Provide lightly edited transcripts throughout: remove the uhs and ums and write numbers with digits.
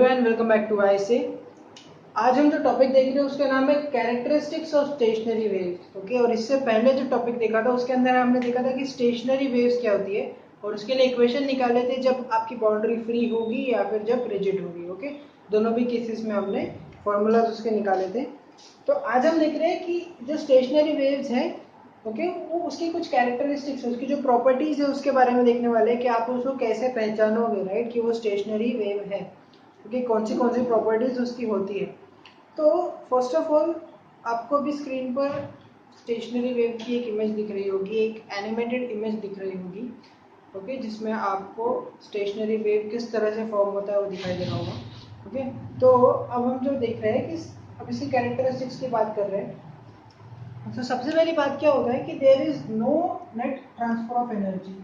And welcome back to आई से। आज हम जो टॉपिक देख रहे हैं उसका नाम है characteristics of stationery waves. Okay, और इससे पहले जो टॉपिक देखा था उसके अंदर हमने देखा था कि स्टेशनरी वेव्स क्या होती है और उसके लिए इक्वेशन निकाले थे जब आपकी बाउंड्री फ्री होगी या फिर जब रिजिड होगी। ओके, दोनों भी केसेस में हमने फॉर्मूलाज उसके निकाले थे। तो आज हम देख रहे हैं कि जो स्टेशनरी वेव्स है वो उसकी कुछ कैरेक्टरिस्टिक्स है, उसकी जो प्रॉपर्टीज है उसके बारे में देखने वाले हैं कि आप उसको कैसे पहचानोगे, राइट, कि वो स्टेशनरी वेव है। ओके, कौन सी प्रॉपर्टीज उसकी होती है। तो फर्स्ट ऑफ ऑल आपको भी स्क्रीन पर स्टेशनरी वेव की एक इमेज दिख रही होगी, एक एनिमेटेड इमेज दिख रही होगी। ओके, जिसमें आपको स्टेशनरी वेव किस तरह से फॉर्म होता है वो दिखाई दे रहा होगा। ओके, तो अब हम जो देख रहे हैं कि अब इसकी कैरेक्टरिस्टिक्स की बात कर रहे हैं। तो सबसे पहली बात क्या होता है कि there is no net transfer of energy,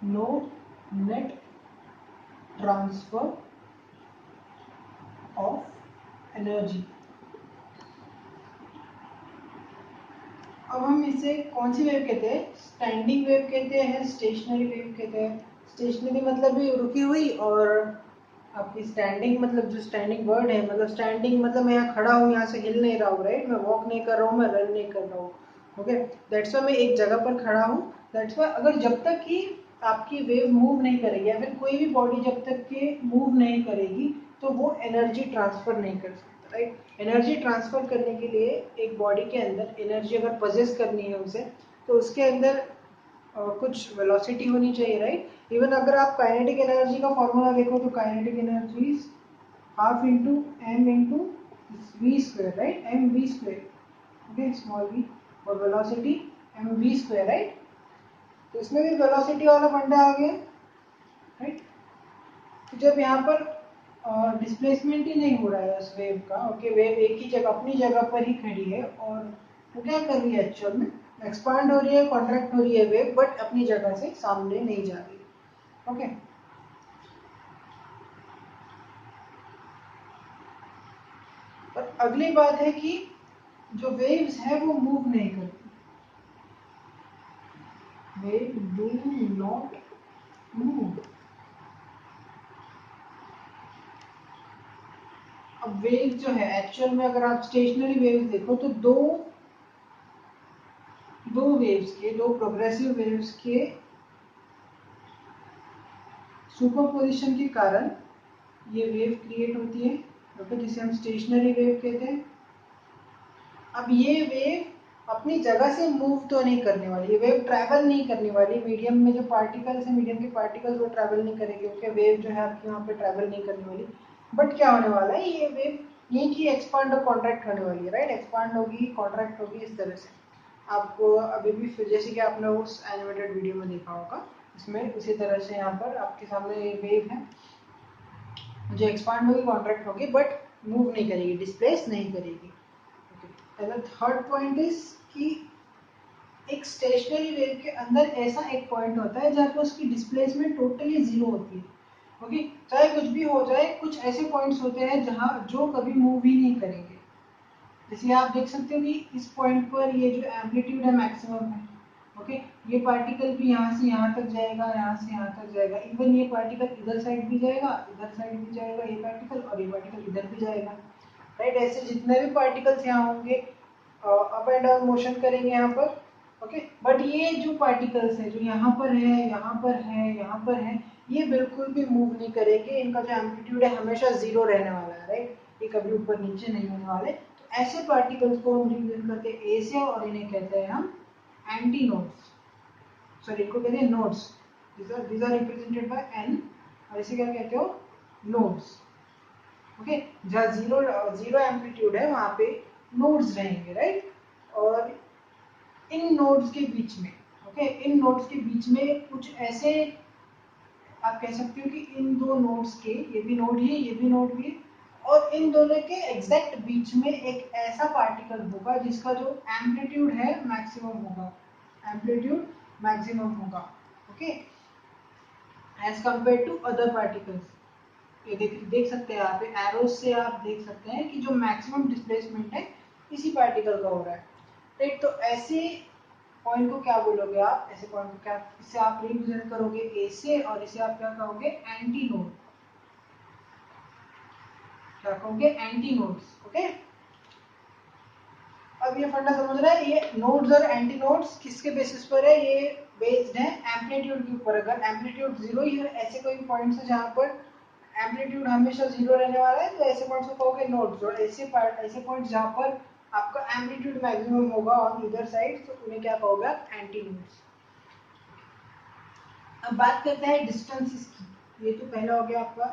no net transfer of energy. अब हम इसे कौन सी वेव कहते हैं? स्टैंडिंग वेव कहते हैं, स्टेशनरी वेव कहते हैं। स्टेशनरी मतलब भी रुकी हुई, और आपकी स्टैंडिंग मतलब जो स्टैंडिंग वर्ड है, मतलब स्टैंडिंग मतलब मैं यहाँ खड़ा हूँ, यहाँ से हिल नहीं रहा हूँ, राइट, मैं वॉक नहीं कर रहा हूँ, मैं रन नहीं कर रहा हूँ। ओके, दैट्स वाई मैं एक जगह पर खड़ा हूँ। दैट्स वाई अगर जब तक कि आपकी वेव मूव नहीं करेगी या फिर कोई भी बॉडी जब तक कि मूव नहीं करेगी तो वो एनर्जी ट्रांसफर नहीं कर सकता, राइट। एनर्जी ट्रांसफर करने के लिए एक बॉडी के अंदर एनर्जी अगर पोजेस करनी है उसे, तो उसके अंदर कुछ वेलोसिटी होनी चाहिए, राइट। इवन अगर आप काइनेटिक एनर्जी का फॉर्मूला देखो तो kinetic energy is half into M into V square, right, M V square, okay, small V, और velocity M V square, right. तो इसमें भी वेलोसिटी वाला फंडा आ गया, राइट। तो जब यहाँ पर डिस्प्लेसमेंट ही नहीं हो रहा है उस वेव का, ओके, वेव एक ही जगह अपनी जगह पर ही खड़ी है और वो क्या कर रही है, एक्चुअल में एक्सपांड हो रही है, कॉन्ट्रैक्ट हो रही है वेव, बट अपनी जगह से सामने नहीं जा रही है। ओके, और अगली बात है कि जो वेव्स है वो मूव नहीं करती, वेव डू नॉट मूव। अब वेव जो है एक्चुअल में अगर आप स्टेशनरी वेव्स देखो तो दो प्रोग्रेसिव वेव्स के सुपरपोजिशन के कारण ये वेव क्रिएट होती है, ओके, जिसे हम स्टेशनरी वेव कहते हैं। अब ये वेव अपनी जगह से मूव तो नहीं करने वाली, ये वेव ट्रैवल नहीं करने वाली। मीडियम में जो पार्टिकल्स है, मीडियम के पार्टिकल्स वो ट्रैवल नहीं करेंगे, ओके, वेव जो है आपकी वहाँ पे ट्रैवल नहीं करने वाली। बट क्या होने वाला है, ये वेव यही की एक्सपांड और कॉन्ट्रैक्ट होने वाली है, राइट, एक्सपांड होगी, कॉन्ट्रैक्ट होगी, इस तरह से। आपको अभी भी जैसे कि आपने उस एनिमेटेड वीडियो में देखा होगा, इसमें उसी तरह से यहाँ पर आपके सामने ये वेव है जो एक्सपांड होगी, कॉन्ट्रैक्ट होगी, बट मूव नहीं करेगी, डिस्प्लेस नहीं करेगी। थर्ड पॉइंट इज कि एक स्टेशनरी वेव के अंदर ऐसा एक पॉइंट होता है जहाँ पे उसकी डिस्प्लेसमेंट टोटली जीरो होती है। ओके, चाहे कुछ भी हो जाए, कुछ ऐसे पॉइंट्स होते हैं जहाँ जो कभी मूव ही नहीं करेंगे। जैसे आप देख सकते हो कि इस पॉइंट पर ये जो एम्पलीट्यूड है मैक्सिमम है, ओके, ये पार्टिकल भी यहाँ से यहाँ तक जाएगा, यहाँ से यहाँ तक जाएगा, इवन ये पार्टिकल इधर साइड भी जाएगा, इधर साइड भी जाएगा ये पार्टिकल, और ये पार्टिकल इधर भी जाएगा, राइट। ऐसे जितने भी पार्टिकल्स यहाँ होंगे अप एंड डाउन मोशन करेंगे यहाँ पर, ओके। बट ये जो पार्टिकल्स है जो यहाँ पर है, यहाँ पर है, यहाँ पर है, ये बिल्कुल भी मूव नहीं करेंगे, इनका जो एम्पलीट्यूड है हमेशा जीरो रहने वाला है, राइट, ये कभी ऊपर नीचे नहीं होने वाले। तो ऐसे पार्टिकल्स को हम रिप्रेजेंट करते हैं ए से, और इन्हें कहते हैं हम एंटी नोड्स, सॉरी इनको कहते हैं nodes, these are represented by n, और इसे क्या कहते हो, नोड्स। ओके, जहाँ जीरो जीरो एम्पलीट्यूड है वहां पे नोड्स रहेंगे, राइट। और इन नोड्स के बीच में, ओके, इन नोड्स के बीच में कुछ ऐसे आप कह सकते हो कि इन दो नोड्स के, ये भी नोड ही है, ये भी नोड भी है, और इन दोनों के एग्जैक्ट बीच में एक ऐसा पार्टिकल होगा जिसका जो एम्पलीट्यूड है मैक्सिमम होगा, एम्पलीट्यूड मैक्सिमम होगा, okay, as compared to other particles. ये देख सकते हैं यहाँ पे एरोज से आप देख सकते हैं कि जो मैक्सिमम डिस्प्लेसमेंट है इसी पार्टिकल का हो रहा है, राइट। तो ऐसे पॉइंट को क्या बोलोगे आप, ऐसे पॉइंट को क्या, इसे आप रिप्रेजेंट करोगे ए से, और इसे आप क्या कहोगे, एंटी नोड, क्या कहोगे, एंटी नोड्स। ओके, अब ये फंडा समझ रहा है, ये नोड्स और एंटी नोड्स किसके बेसिस पर है, ये बेस्ड है एम्पलीट्यूड के ऊपर। अगर एम्पलीट्यूड जीरो ही है, ऐसे कोई पॉइंट्स है जहां पर एम्पलीट्यूड हमेशा जीरो रहने वाला है, तो ऐसे पॉइंट्स को कहोगे नोड्स, और ऐसे पॉइंट्स जहां पर आपका एम्पलीट्यूड मैक्सिमम होगा ऑन ईदर साइड, तो उन्हें क्या कहोगे आप, एंटी नोड्स। अब बात करते हैं डिस्टेंसेस की। ये तो पहला हो गया आपका,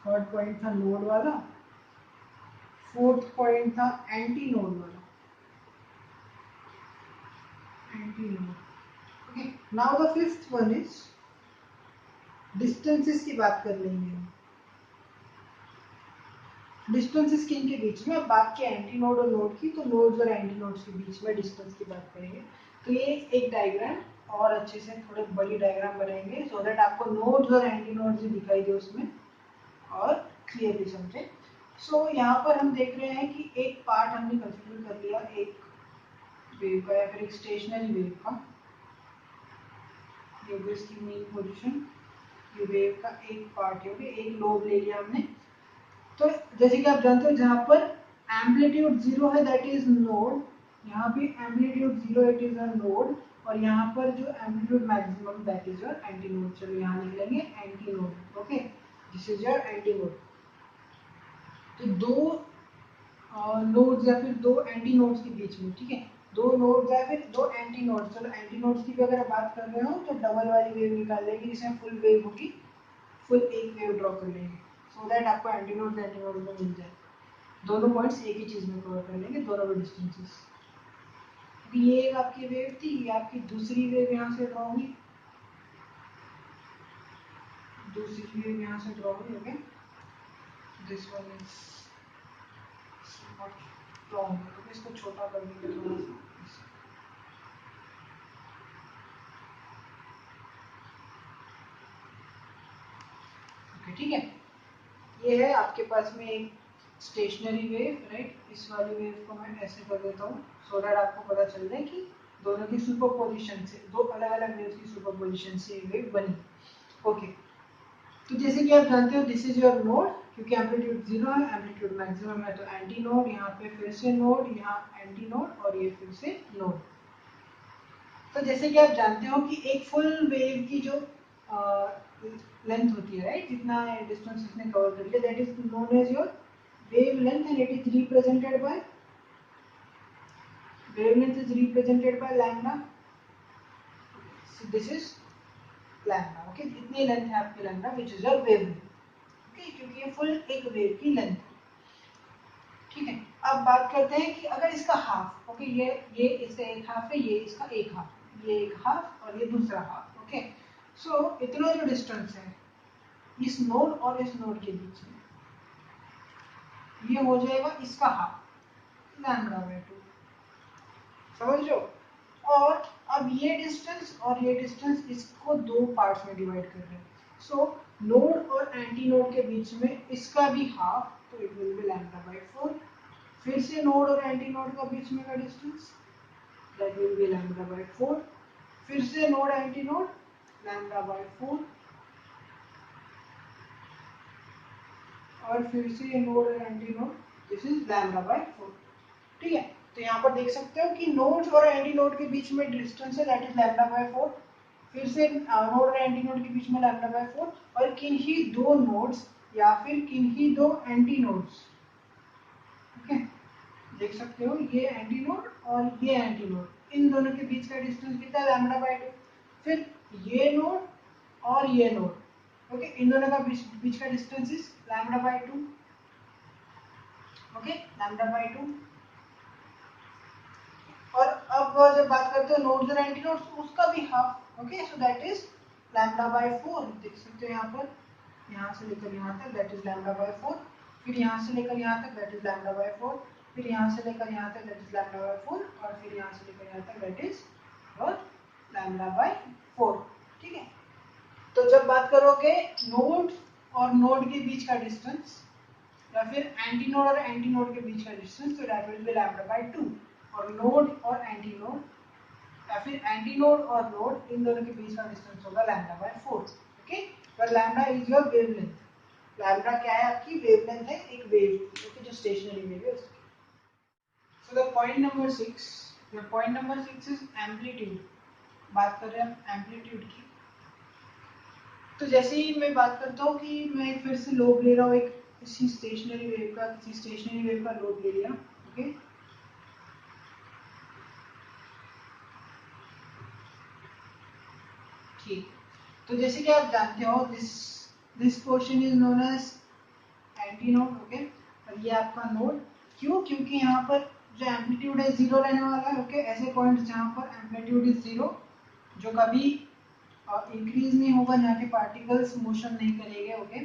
थर्ड पॉइंट था नोड वाला, फोर्थ पॉइंट था एंटी नोड वाला, anti node. Okay, now the fifth one is distances की बात कर लेंगे हम। डिस्टेंसेस किन के बीच में, अब बात की एंटी नोड और नोड की, तो नोड्स और एंटी नोड्स के बीच में डिस्टेंस की बात करेंगे। तो ये एक डायग्राम और अच्छे से थोड़े बड़ी डायग्राम बनाएंगे, सो दैट आपको नोड्स और एंटी नोड्स भी दिखाई दे उसमें और क्लियरली समझे। सो यहाँ पर हम देख रहे हैं कि एक पार्ट हमने कंसिडर कर लिया एक वेव का या फिर एक स्टेशनरी वेव का, ये होगी इसकी मेन पोजीशन, ये वेव का एक पार्ट है, एक लोब ले लिया हमने। तो जैसे कि आप जानते हो जहां पर एम्पलीट्यूड जीरो है दैट इज नोड, यहाँ भी amplitude zero it is a node, और यहाँ पर जो amplitude maximum that is your anti node. चलो यहाँ लिख लेंगे anti node. Okay, this is your anti node. तो दो नोड्स या फिर दो एंटी नोड्स के बीच में, ठीक है, दो नोड्स या फिर दो एंटी नोड्स। चलो एंटी नोड्स की भी अगर बात कर रहे हो तो डबल वाली वेव निकाल लेंगे जिसमें फुल वेव होगी, फुल एक वेव ड्रॉ कर लेंगे, सो दैट आपको एंटी नोड में मिल जाए। दोनों पॉइंट्स एक ही चीज में कवर कर लेंगे, दोनों में डिस्टेंसेस। ये एक आपकी वेव थी, ये आपकी दूसरी वेव यहाँ से ड्रॉ हुई, दूसरी वेव यहाँ से ड्रॉ हुई। Okay, this one is not long, तो इसको छोटा कर देंगे थोड़ा सा। ठीक है, ये है आपके पास में एक स्टेशनरी वेव, राइट। इस वाली वेव को मैं ऐसे कर देता हूँ सो दैट आपको पता चल जाए कि दोनों की सुपरपोजिशन से, दो अलग अलग वेव्स की सुपरपोजिशन से ये वेव बनी। ओके, तो जैसे कि आप जानते हो दिस इज योर नोड, क्योंकि एम्पलीट्यूड जीरो है, एम्पलीट्यूड मैक्सिमम है, तो एंटी नोड, यहाँ पे फिर से नोड, यहाँ एंटी नोड, और ये फिर से नोड। तो जैसे कि आप जानते हो कि एक फुल वेव की जो लेंथ होती है, राइट, जितना डिस्टेंस इसने कवर कर लिया, that is known as your wavelength, and it is represented by, wavelength is represented by lambda, so this is lambda। okay, इतनी लेंथ है आपकी lambda which is your wavelength। okay, क्योंकि ये full एक wave की length है। ठीक है, अब बात करते हैं कि अगर इसका हाफ, ओके, ये इसका एक हाफ है, ये इसका एक हाफ, ये एक हाफ और ये दूसरा हाफ। ओके, सो इतना जो डिस्टेंस है इस नोड और इस नोड के बीच में, ये हो जाएगा इसका हाफ, लैम्डा बाय 2। समझ रहे हो। और अब ये डिस्टेंस और ये डिस्टेंस, इसको दो पार्ट्स में डिवाइड कर रहे हैं। सो नोड और एंटी नोड के बीच में इसका भी हाफ, तो it will B lambda by 4। फिर से नोड और एंटी नोड का बीच में का distance, that will B lambda by 4। फिर से node anti node, lambda by 4, और फिर से node anti node, this is lambda by 4। ठीक है, तो यहाँ पर देख सकते हो कि नोड्स और एंटी नोड के बीच में डिस्टेंस है दैट इज लैम्डा बाय 4। फिर से नोड और एंटी नोड के बीच में लैम्डा बाय 4, और किन्हीं दो नोड्स या फिर किन्हीं दो एंटी नोड्स, ओके, देख सकते हो ये एंटी नोड और ये एंटी नोड, इन दोनों के बीच का डिस्टेंस कितना, लैम्डा बाय 2। फिर ये नोड और ये नोड, ओके, इन दोनों का बीच का distance is lambda by 2। Okay, lambda by 2। और अब जब बात करते हैं नोड्स और एंटी नोड्स, उसका भी half. Okay, so that is lambda by 4। देख सकते हो यहाँ पर, यहाँ से लेकर यहाँ तक दैट इज लैम्डा बाय 4। फिर यहाँ से लेकर यहाँ तक दैट इज लैम्डा बाय 4। फिर यहाँ से लेकर यहाँ तक दैट इज लैम्डा बाय 4, और फिर यहाँ से लेकर यहाँ तक दैट इज लैम्डा बाय 4। ठीक है, तो जब बात करोगे नोड और नोड के बीच का डिस्टेंस, या फिर एंटी नोड और एंटी नोड के बीच का डिस्टेंस, तो that will B lambda by 2। और नोड और एंटी नोड, या फिर एंटी नोड और नोड, इन दोनों के बीच का डिस्टेंस होगा लैम्डा बाय 4। ओके, पर lambda is your wavelength. Lambda क्या है आपकी वेवलेंथ है एक वेव की, ओके, जो स्टेशनरी वेव है उसकी। So the point number 6 is amplitude. बात कर रहे हैं हम एम्पलीट्यूड की। तो जैसे ही मैं बात करता हूँ कि मैं फिर से लोब ले रहा हूँ एक किसी स्टेशनरी वेव का लोब ले लिया, ओके। ठीक, तो जैसे कि आप जानते हो this portion is known as antinode, okay. और ये आपका नोड, क्यों? क्योंकि यहाँ पर जो एम्पलीट्यूड है जीरो रहने वाला है, ओके। ऐसे पॉइंट्स जहाँ पर एम्पलीट्यूड इज जीरो, जो कभी इंक्रीज नहीं होगा, जहाँ के पार्टिकल्स मोशन नहीं करेंगे, ओके,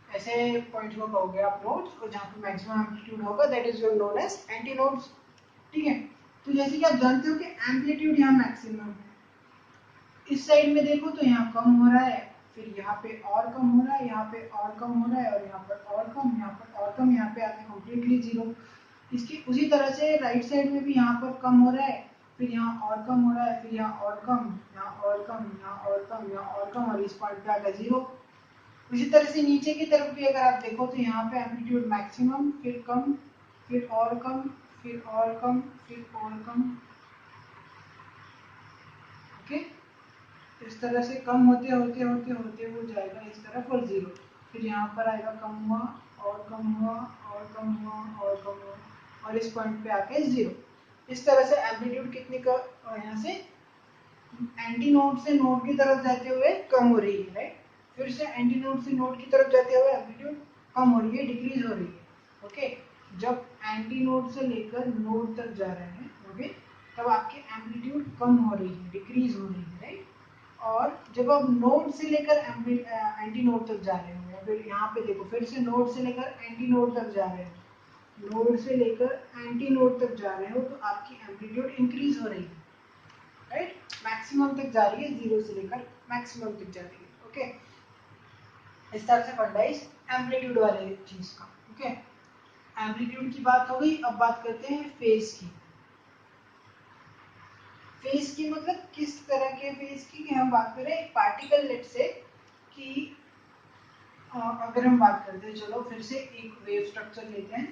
ऐसे पॉइंट्स को कहोगे आप नोड्स। और जहाँ पे मैक्सिमम एम्पलीट्यूड होगा that is your known as antinodes, ठीक है। तो जैसे कि आप जानते हो कि एम्पलीट्यूड यहाँ मैक्सिमम है, इस साइड में देखो तो यहाँ कम हो रहा है, फिर यहाँ पे और कम हो रहा है, यहाँ पे और कम हो रहा है, और यहाँ पर और कम, यहाँ पर और कम, यहाँ पे आके कम्प्लीटली जीरो। इसकी उसी तरह से राइट साइड में भी यहाँ पर कम हो रहा है, फिर यहाँ और कम हो रहा है, फिर यहाँ और कम, यहाँ और कम, यहाँ और कम, यहाँ और कम, और इस पॉइंट पे आ गया जीरो। उसी तरह से नीचे की तरफ भी अगर आप देखो तो यहाँ पे एम्पलीट्यूड मैक्सिमम, फिर कम, फिर और कम, फिर और कम, फिर और कम, ओके। इस तरह से कम होते होते होते होते वो जाएगा इस तरफ और जीरो, फिर यहाँ पर आएगा कम हुआ और कम हुआ और कम हुआ और कम हुआ, और इस पॉइंट पे आके जीरो। इस तरह से एम्पलीट्यूड कितनी का यहाँ से एंटी नोड से नोड की तरफ जाते हुए कम हो रही है, राइट। फिर से एंटी नोड से नोड की तरफ जाते हुए एम्पलीट्यूड कम हो रही है, डिक्रीज हो रही है, ओके। जब एंटी नोड से लेकर नोड तक जा रहे हैं, ओके, तब आपकी एम्पलीट्यूड कम हो रही है, डिक्रीज हो रही है, राइट। और जब आप नोड से लेकर एंटी नोड तक जा रहे हो, या फिर यहाँ पे देखो फिर से नोड से लेकर एंटी नोड तक जा रहे हो, नोड से लेकर एंटी नोड तक जा रहे हो, तो आपकी एम्पलीट्यूड इंक्रीज हो रही है, राइट। मैक्सिमम तक जा रही है, जीरो से लेकर मैक्सिमम तक जा रही है, ओके। इस तरह से फंडा इस एम्पलीट्यूड वाले चीज का, ओके। एम्पलीट्यूड की बात हो गई, अब बात करते हैं फेज की। फेज की मतलब किस तरह के फेज की हम बात करें, एक पार्टिकल लेट से कि अगर हम बात करते हैं, चलो फिर से एक वेव स्ट्रक्चर लेते हैं,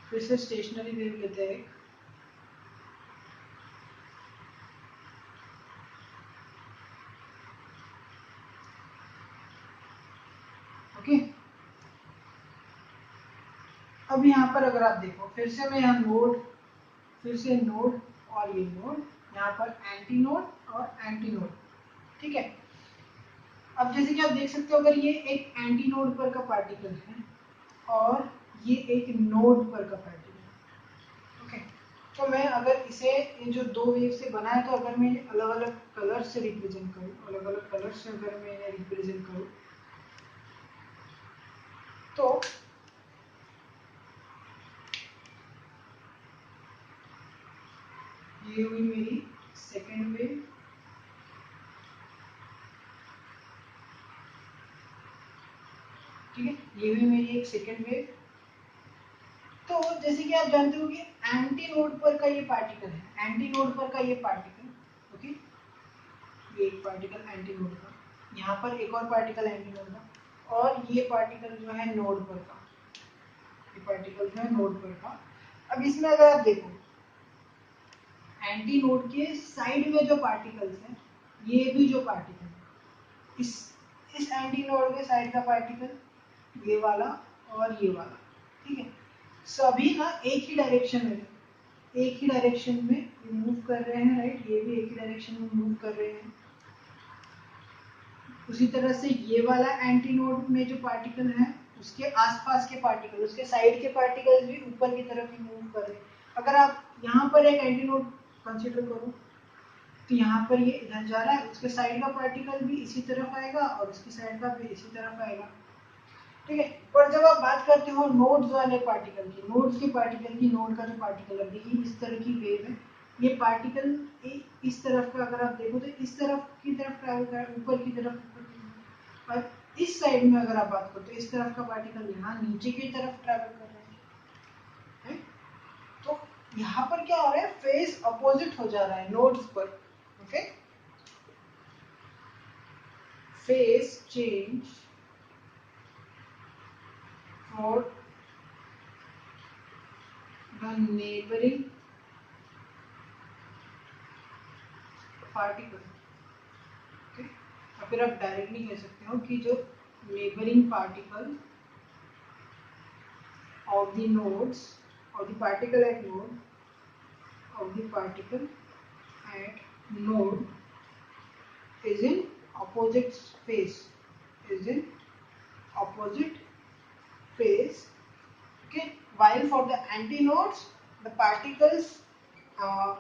फिर से स्टेशनरी वेव लेते हैं, ओके। अब यहाँ पर अगर आप देखो फिर से मैं यहाँ नोड, फिर से नोड और ये नोड, यहाँ पर एंटी नोड और एंटी नोड, ठीक है। अब जैसे कि आप देख सकते हो, अगर ये एक एंटी नोड पर का पार्टिकल है और ये एक नोड पर का पार्टिकल है, ओके। तो मैं अगर इसे ये जो दो वेव से बना है, तो अगर मैं अलग अलग कलर से रिप्रेजेंट करूँ, अलग अलग कलर से अगर मैं इन्हें रिप्रेजेंट करूँ, तो ये हुई मेरी सेकेंड वेव, ठीक है, ये हुई मेरी एक सेकेंड वेव। तो जैसे कि आप जानते हो कि एंटी नोड पर का ये पार्टिकल है, एंटी नोड पर का ये पार्टिकल, ओके, ये एक पार्टिकल एंटी नोड का, यहाँ पर एक और पार्टिकल एंटी नोड का, और ये पार्टिकल जो है नोड पर का, ये पार्टिकल जो है नोड पर का। अब इसमें अगर आप देखो एंटी नोड के साइड में जो पार्टिकल्स हैं, ये भी जो पार्टिकल है, इस एंटी नोड के साइड का पार्टिकल ये वाला और ये वाला, ठीक है, सभी ना एक ही डायरेक्शन में मूव कर रहे हैं, राइट। ये भी एक ही डायरेक्शन में मूव कर रहे हैं। उसी तरह से ये वाला एंटी नोड में जो पार्टिकल है, उसके आसपास के पार्टिकल, उसके साइड के पार्टिकल्स भी ऊपर की तरफ ही मूव कर रहे हैं। अगर आप यहाँ पर एक एंटी नोड कंसिडर करो, तो यहाँ पर ये इधर जा रहा है, उसके साइड का पार्टिकल भी इसी तरफ आएगा और उसकी साइड का भी इसी तरफ आएगा, ठीक है। पर जब आप बात करते हो नोड्स वाले पार्टिकल की, नोड्स के पार्टिकल की, नोड का जो पार्टिकल है, देखिए इस तरह की वेव है, ये पार्टिकल इस तरफ का अगर आप देखो तो इस तरफ की तरफ ट्रैवल कर रहा है, ऊपर की तरफ। और इस साइड में अगर आप बात करो तो इस तरफ का पार्टिकल यहाँ नीचे की तरफ ट्रैवल कर रहा है। तो यहाँ पर क्या हो रहा है, फेज अपोजिट हो जा रहा है नोड्स पर, okay. Phase change for the neighboring particle. Okay, और फिर आप डायरेक्टली कह सकते हो कि जो neighbouring particle of the nodes of the particle at node of the particle at node is in opposite phase, is in opposite phase. Okay, while for the antinodes the particles uh,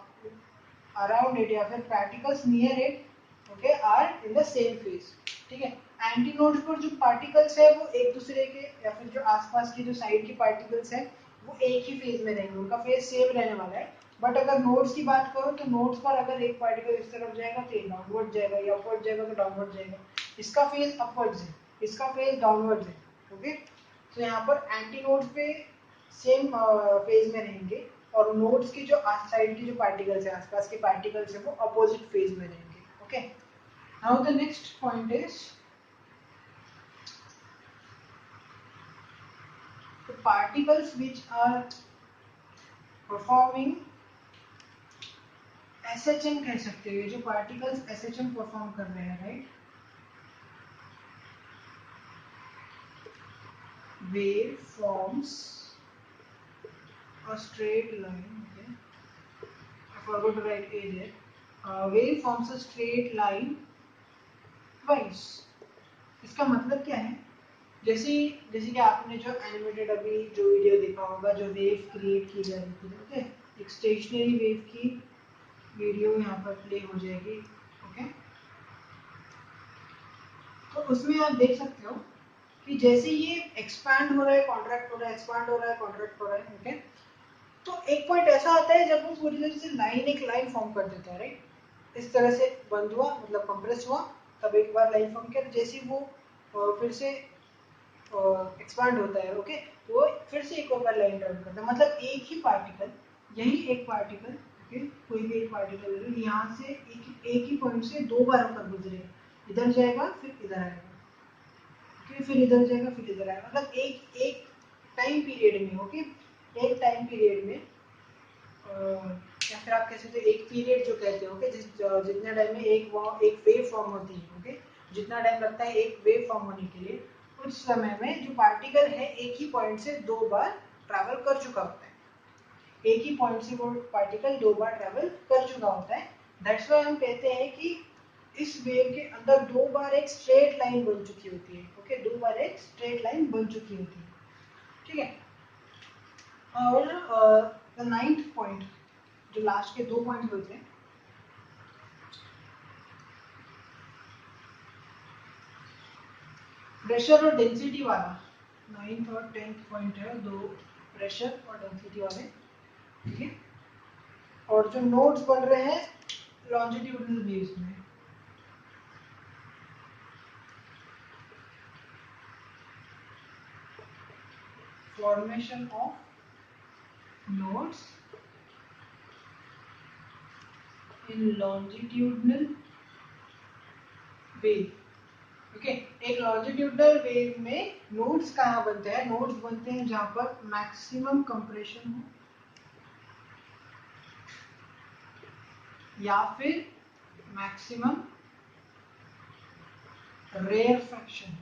around it या फिर particles near it, okay, are in the same phase. ठीक है, antinodes पर जो particles है वो एक दूसरे के या फिर जो आसपास की जो साइड की पार्टिकल्स है वो एक ही फेज में रहेंगे, उनका फेज सेम रहने वाला है। बट अगर नोड्स की बात करो तो नोड्स पर अगर एक पार्टिकल इस तरफ जाएगा तो ये डाउनवर्ड जाएगा, या अपवर्ड जाएगा तो डाउनवर्ड जाएगा। इसका फेज अपवर्ड्स है, इसका फेज डाउनवर्ड्स है। ओके, तो यहाँ पर एंटीनोड्स पे सेम फेज में रहेंगे और नोड्स की जो साइड की जो पार्टिकल्स है, आसपास के पार्टिकल्स है, वो अपोजिट फेज में रहेंगे। Okay, now the next point is the particles which are performing SHM कह सकते हैं, जो पार्टिकल्स SHM परफॉर्म कर रहे हैं, right, wave forms a straight line. Okay, I forgot to write A there. Wave forms a straight line twice. इसका मतलब क्या है? जैसे जैसे कि आपने जो एनिमेटेड अभी जो वीडियो देखा होगा, जो वेव क्रिएट की जा रही थी, ओके, एक स्टेशनरी वेव की वीडियो यहाँ पर प्ले हो जाएगी। ओके, तो उसमें आप देख सकते हो कि जैसे ये एक्सपैंड हो रहा है, कॉन्ट्रैक्ट हो रहा है, एक्सपैंड हो रहा है, कॉन्ट्रैक्ट हो रहा है। ओके, तो एक पॉइंट ऐसा आता है जब वो पूरी तरह से लाइन, एक लाइन फॉर्म कर देता है, राइट, इस तरह से बंद हुआ मतलब कंप्रेस हुआ, तब एक बार लाइन फॉर्म किया, जैसे वो फिर से एक्सपांड होता है। ओके, वो फिर से एक और बार लाइन टर्न करता है, मतलब एक ही पार्टिकल, यही एक पार्टिकल, ओके, कोई भी एक पार्टिकल यहाँ से एक ही पॉइंट से दो बार होकर गुजरेगा, इधर जाएगा फिर इधर आएगा, ओके, फिर इधर जाएगा फिर इधर आएगा, मतलब एक एक टाइम पीरियड में। ओके, एक टाइम पीरियड में या फिर आप कह सकते हो एक पीरियड जो कहते हो, ओके, जितना टाइम में एक वेव फॉर्म होती है, ओके, जितना टाइम लगता है एक वेव फॉर्म होने के लिए, उस समय में जो पार्टिकल है एक ही पॉइंट से दो बार ट्रैवल कर चुका होता है, एक ही पॉइंट से वो पार्टिकल दो बार ट्रैवल कर चुका होता है। दैट्स व्हाई हम कहते हैं कि इस वेव के अंदर दो बार एक स्ट्रेट लाइन बन चुकी होती है। ओके, दो बार एक स्ट्रेट लाइन बन चुकी होती है। ठीक है, और द नाइन्थ पॉइंट, जो लास्ट के दो पॉइंट होते हैं, प्रेशर और डेंसिटी वाला, नाइन्थ और 10th पॉइंट है, दो प्रेशर और डेंसिटी वाले। ठीक है, और जो नोड्स बन रहे हैं लॉन्जिट्यूडनल वेव्स में, formation of nodes in longitudinal wave. Okay, एक लॉन्जिट्यूडनल वेव में नोड्स कहाँ बनते हैं? नोड्स बनते हैं जहां पर मैक्सिमम कंप्रेशन हो या फिर maximum rarefaction.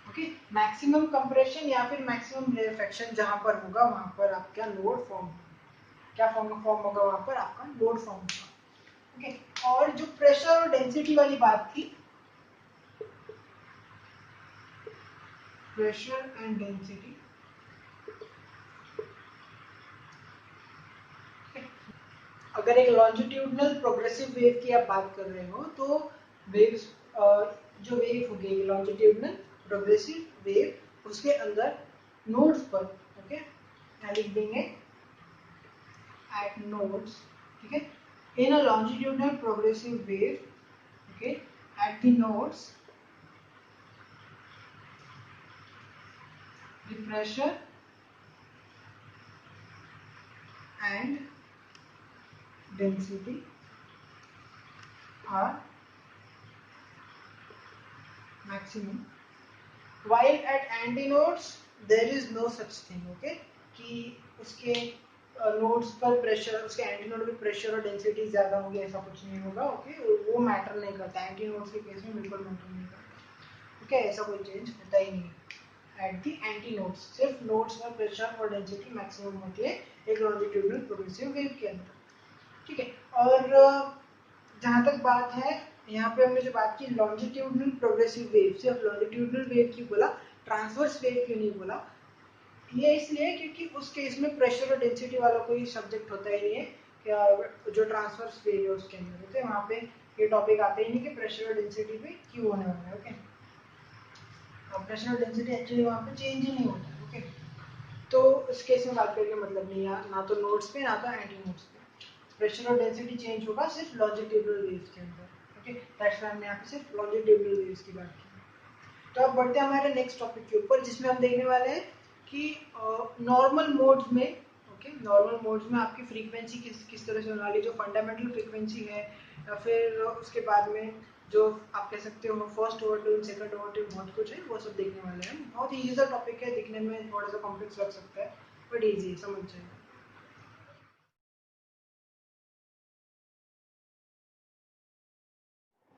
Okay, maximum compression या फिर मैक्सिमम रेयरफैक्शन जहां पर होगा वहां पर आपका नोड फॉर्म होगा। क्या फॉर्म होगा वहां पर? आपका नोड फॉर्म होगा। ओके, और जो प्रेशर और डेंसिटी वाली बात थी, प्रेशर एंड डेंसिटी, अगर एक लॉन्जिट्यूडनल प्रोग्रेसिव वेव की आप बात कर रहे हो तो वेव्स, जो वेव होगी लॉन्जिट्यूडनल प्रोग्रेसिव वेव, उसके अंदर नोड्स पर, ओके, यहाँ लिख देंगे एट नोड्स। ठीक है, in a longitudinal progressive wave, okay, at the nodes the pressure and density are maximum while at antinodes there is no such thing, okay, कि उसके नोड्स पर प्रेशर, उसके एंटीनोड पे प्रेशर और डेंसिटी ज्यादा होगी, ऐसा कुछ नहीं होगा, ओके, वो मैटर नहीं करता, एंटीनोड्स के केस में बिल्कुल मैटर नहीं करता, ओके, ऐसा कोई चेंज होता ही नहीं एट दी एंटीनोड्स, सिर्फ नोड्स में प्रेशर और डेंसिटी मैक्सिमम होती है एक लॉन्जिट्यूडनल प्रोग्रेसिव वेव के अंदर, ठीक है। और जहाँ तक बात है, यहाँ पे हमने जो बात की लॉन्जिट्यूडनल प्रोग्रेसिव वेव, सिर्फ लॉन्जिट्यूडनल वेव क्यों बोला, ट्रांसवर्स वेव क्यों नहीं बोला, ये इसलिए क्योंकि उस केस में प्रेशर और डेंसिटी वाला कोई सब्जेक्ट होता ही नहीं है, क्या जो ट्रांसवर्स वेव है उसके अंदर होते हैं, वहाँ पे ये टॉपिक आते ही नहीं कि प्रेशर और डेंसिटी पे क्यों होने वाला है, ओके, प्रेशर और डेंसिटी एक्चुअली वहाँ पे चेंज ही नहीं होता है, ओके, तो इस केस में बात करके मतलब नहीं यार, ना तो नोड्स पे ना तो एंटी नोड्स पे प्रेशर और डेंसिटी चेंज होगा सिर्फ लॉन्जिट्यूडनल वेव्स के अंदर, ओके, दैट्स व्हाई हमने यहाँ पे सिर्फ लॉन्जिट्यूडनल वेव्स की बात की। तो अब बढ़ते हैं हमारे नेक्स्ट टॉपिक के ऊपर, जिसमें हम देखने वाले हैं कि नॉर्मल मोड्स में, ओके, नॉर्मल मोड्स में आपकी फ्रीक्वेंसी किस तरह से होने वाली, जो फंडामेंटल फ्रीक्वेंसी है, या फिर उसके बाद में जो आप कह सकते हो फर्स्ट ओवरटोन, सेकंड ओवरटोन, बहुत कुछ है, वो सब देखने वाले हैं। बहुत ईजी सा टॉपिक है, दिखने में थोड़ा सा कॉम्प्लेक्स लग सकता है बट ईजी, समझ जाएगा।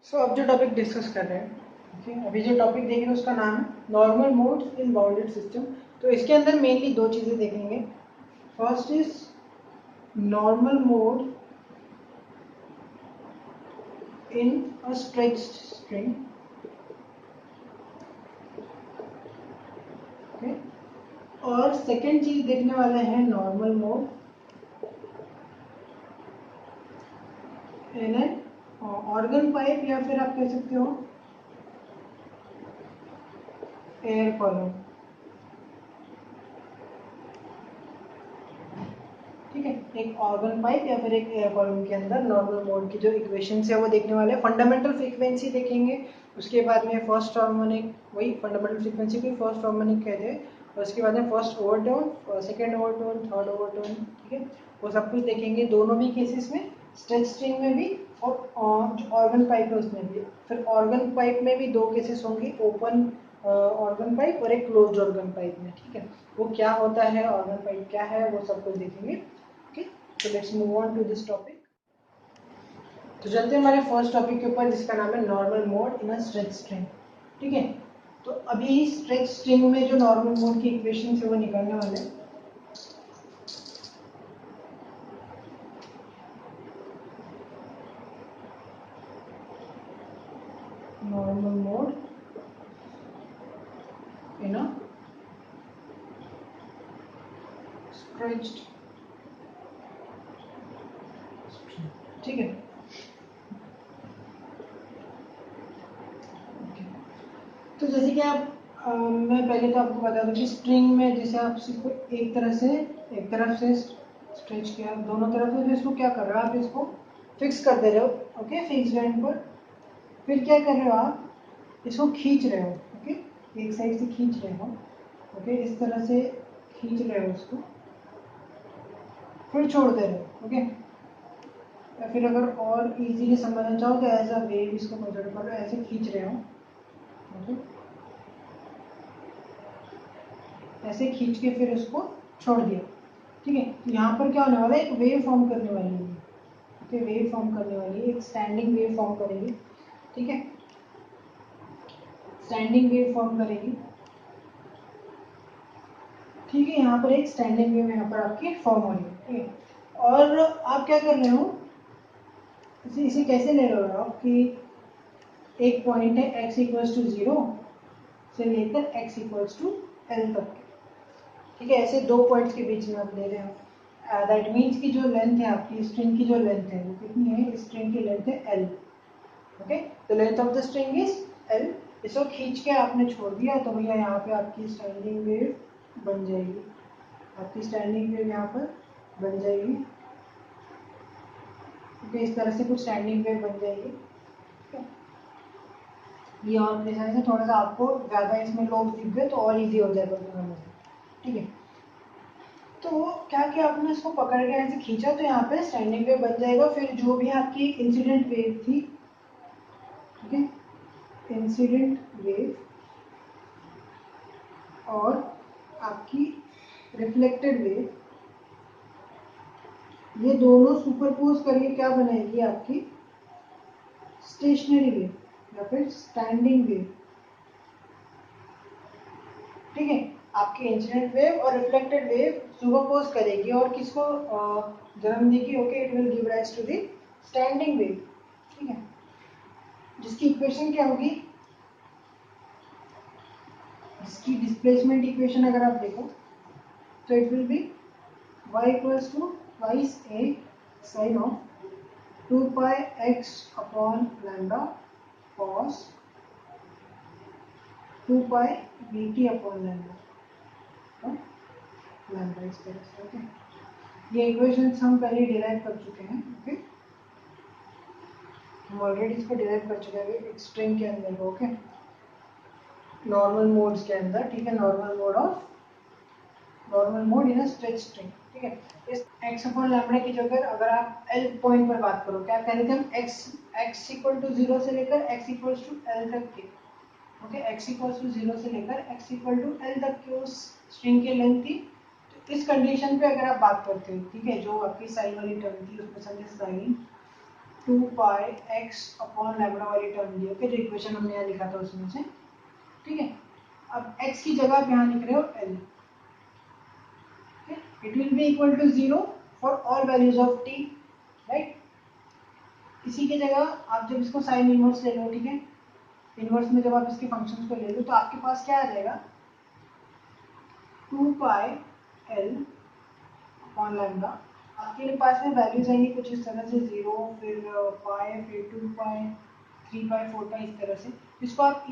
सो अब जो टॉपिक डिस्कस कर रहे हैं, ओके, अभी जो टॉपिक देख रहे हैं उसका नाम है नॉर्मल मोड्स इन बाउंडेड सिस्टम। तो इसके अंदर मेनली दो चीजें देखेंगे, first is normal mode in a stretched string, okay, और सेकेंड चीज देखने वाला है normal mode in an organ pipe, या फिर आप कह सकते हो एयर कॉलम, ठीक है, एक ऑर्गन पाइप या फिर एक एयर कॉलम के अंदर नॉर्मल मोड की जो इक्वेशंस है वो देखने वाले हैं, फंडामेंटल फ्रीक्वेंसी देखेंगे, उसके बाद में फर्स्ट हार्मोनिक, वही फंडामेंटल फ्रीक्वेंसी को फर्स्ट हार्मोनिक कहते हैं, और उसके बाद में first overtone, second overtone, third overtone, ठीक है, वो सब कुछ देखेंगे दोनों भी केसेस में, स्ट्रेच स्ट्रिंग में भी और जो ऑर्गन पाइप है उसमें भी। फिर ऑर्गन पाइप में भी दो केसेस होंगे, ओपन ऑर्गन पाइप और एक क्लोज्ड ऑर्गन पाइप में, ठीक है, वो क्या होता है, ऑर्गन पाइप क्या है, वो सब कुछ देखेंगे, ओके। तो let's move on to this topic. तो चलते हैं हमारे फर्स्ट टॉपिक के ऊपर, जिसका नाम है normal mode in a stretch string, ठीक है। तो अभी स्ट्रेच स्ट्रिंग में जो नॉर्मल मोड की इक्वेशन है वो निकालने वाले हैं। Normal mode in a stretched string, ठीक है। तो जैसे कि मैं पहले तो आपको बता दूं कि स्ट्रिंग में जैसे आप इसको एक तरफ से स्ट्रेच किया, दोनों तरफ से, तो इसको क्या कर रहे हो आप, इसको फिक्स कर दे रहे हो, ओके, फिक्स एंड पर। फिर क्या कर रहे हो आप, इसको खींच रहे हो, ओके, एक साइड से खींच रहे हो, ओके, इस तरह से खींच रहे हो उसको, फिर छोड़ दे रहे हो, ओके। या फिर अगर और इजीली समझना चाहो तो एज अ वेव इसको कंसिडर करो, ऐसे खींच रहे हो, ओके, ऐसे खींच के फिर उसको छोड़ दिया, ठीक है। तो यहाँ पर क्या होने वाला है, एक वेव फॉर्म करने वाली है, ओके, वेव फॉर्म करने वाली है, एक स्टैंडिंग वेव फॉर्म करेगी, ठीक है, स्टैंडिंग वेव फॉर्म करेगी, ठीक है, यहाँ पर एक स्टैंडिंग वेव यहाँ पर आपकी फॉर्म हो रही है, ठीक है। और आप क्या कर रहे हो, इसे कैसे ले रहे हो आप कि एक पॉइंट है x इक्वल्स टू 0 से लेकर x इक्वल्स टू l तक, ठीक है, ऐसे दो पॉइंट्स के बीच में आप ले रहे हो, दैट मीन्स की जो लेंथ है आपकी स्ट्रिंग की, जो लेंथ है वो कितनी है, स्ट्रिंग की लेंथ है l, okay, the length of the string is l। इसको खींच के आपने छोड़ दिया तो भैया यहाँ पे आपकी स्टैंडिंग वेव बन जाएगी, आपकी स्टैंडिंग वेव यहाँ पर बन जाएगी, ओके, इस तरह से कुछ स्टैंडिंग वेव बन जाएगी, ये और जैसे थोड़ा सा आपको ज़्यादा इसमें लोग दिख गए तो और इजी हो जाएगा समझना, ठीक है। तो क्या किया आपने, इसको पकड़ के ऐसे खींचा तो यहाँ पे स्टैंडिंग वेव बन जाएगा, फिर जो भी आपकी इंसिडेंट वेव थी, ठीक है, इंसिडेंट वेव और आपकी रिफ्लेक्टेड वेव, ये दोनों सुपरपोज करके क्या बनाएगी आपकी स्टेशनरी वेव या फिर स्टैंडिंग वेव। ठीक है, आपकी इंसिडेंट वेव और रिफ्लेक्टेड वेव सुपरपोज करेगी और किसको जन्म देगी, okay, it will give rise to the standing wave. ठीक है, जिसकी इक्वेशन क्या होगी, जिसकी डिस्प्लेसमेंट इक्वेशन अगर आप देखो तो it will be y equals to twice a sine of 2 pi x upon lambda cos 2 pi vt upon lambda, lambda इस तरह से। ओके, ये इक्वेशंस हम पहले डिराइव कर चुके हैं। ओके, हम ऑलरेडी इसको डिराइव कर चुके हैं एक स्ट्रिंग के अंदर। ओके, नॉर्मल मोड्स के अंदर। ठीक है, normal mode in a stretch string. ठीक है, इस x अपॉन लैम्डा की जगह अगर आप L पॉइंट पर बात करो, क्या कह रहे थे हम, x इक्वल टू 0 से लेकर x इक्वल टू L तक के। ओके, x इक्वल टू 0 से लेकर x इक्वल टू L तक की उस स्ट्रिंग की लेंथ थी। तो इस कंडीशन पे अगर आप बात करते हो, ठीक है, जो आपकी साइन वाली टर्म थी उसमें समझे साइन 2 पाई x अपॉन लैम्डा वाली टर्म दी। ओके, जो इक्वेशन हमने यहाँ लिखा था उसमें से। ठीक है, अब x की जगह आप यहाँ लिख रहे हो L। It will be equal to 0 for all values of t, right? इसी की जगह आप जब इसको साइन इनवर्स ले लो, ठीक है, इनवर्स में जब आप इसके फंक्शंस को ले लो तो आपके पास क्या आ जाएगा, 2 पाई L अपॉन लैम्डा। आपके पास में वैल्यूज आएंगी कुछ इस तरह से, 0, फिर पाई, फिर 2 पाई, 3 पाई, 4 पाई, इस तरह से। इसको आप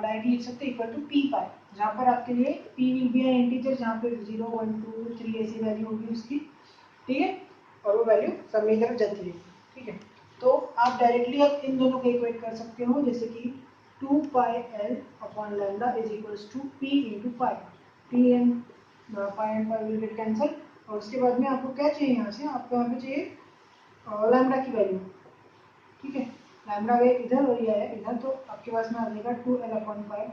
डायरेक्टली लिख सकते हो इक्वल टू पी पाई, जहाँ पर आपके लिए p will be N integer, जहाँ पे 0, 1, 2, 3 ऐसी वैल्यू होगी उसकी। ठीक है, और वो वैल्यू सबकी तरफ जाती रहेगी। ठीक है, तो आप डायरेक्टली आप इन दोनों को इक्वेट कर सकते हो, जैसे कि 2 pi L upon lambda is equals to p into pi, p and pi and pi will get cancel. और उसके बाद में आपको क्या चाहिए, यहाँ से आपको यहाँ पे चाहिए लैम्डा की वैल्यू। ठीक है, लैम्डा गए इधर और ये आया इधर, तो आपके पास में आ जाएगा 2l upon pi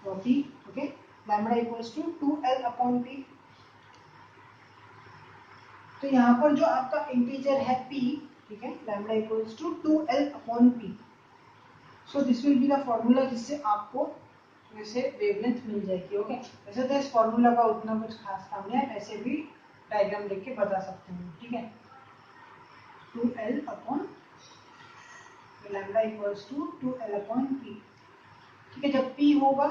p. Okay, lambda equals to 2l upon p. तो यहाँ पर जो आपका इंटीजर है p, ठीक है, lambda equals to 2l upon p. So this will be the formula जिससे आपको वैसे वेवलेंथ मिल जाएगी। ओके, वैसे तो इस फॉर्मूला का उतना कुछ खास काम नहीं है, ऐसे भी डायग्राम लिख के बता सकते हैं। ठीक है, 2l upon lambda equals to 2l upon p. ठीक है, जब p होगा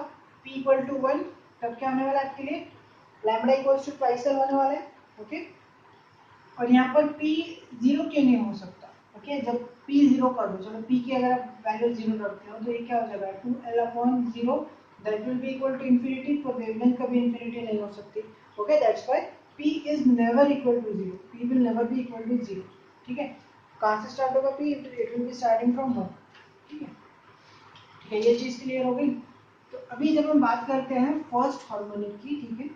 p इक्वल टू 1, तब क्या होने वाला है आपके लिए, lambda equals to twice l होने वाला है। ओके, और यहाँ पर p 0 क्यों नहीं हो सकता। ओके, जब p 0 कर दो, चलो p की अगर आप वैल्यू 0 रखते हो तो ये क्या हो जाएगा, 2l upon 0, that will be equal to infinity, पर वेवलेंथ कभी इन्फिनिटी नहीं हो सकती। Okay, that's why p is never equal to 0, p will never be equal to 0। ठीक है, कहाँ से स्टार्ट होगा p, it will be starting from 1। ठीक है, ठीक है, ये चीज क्लियर हो गई। तो अभी जब हम बात करते हैं फर्स्ट हार्मोनिक की, ठीक है,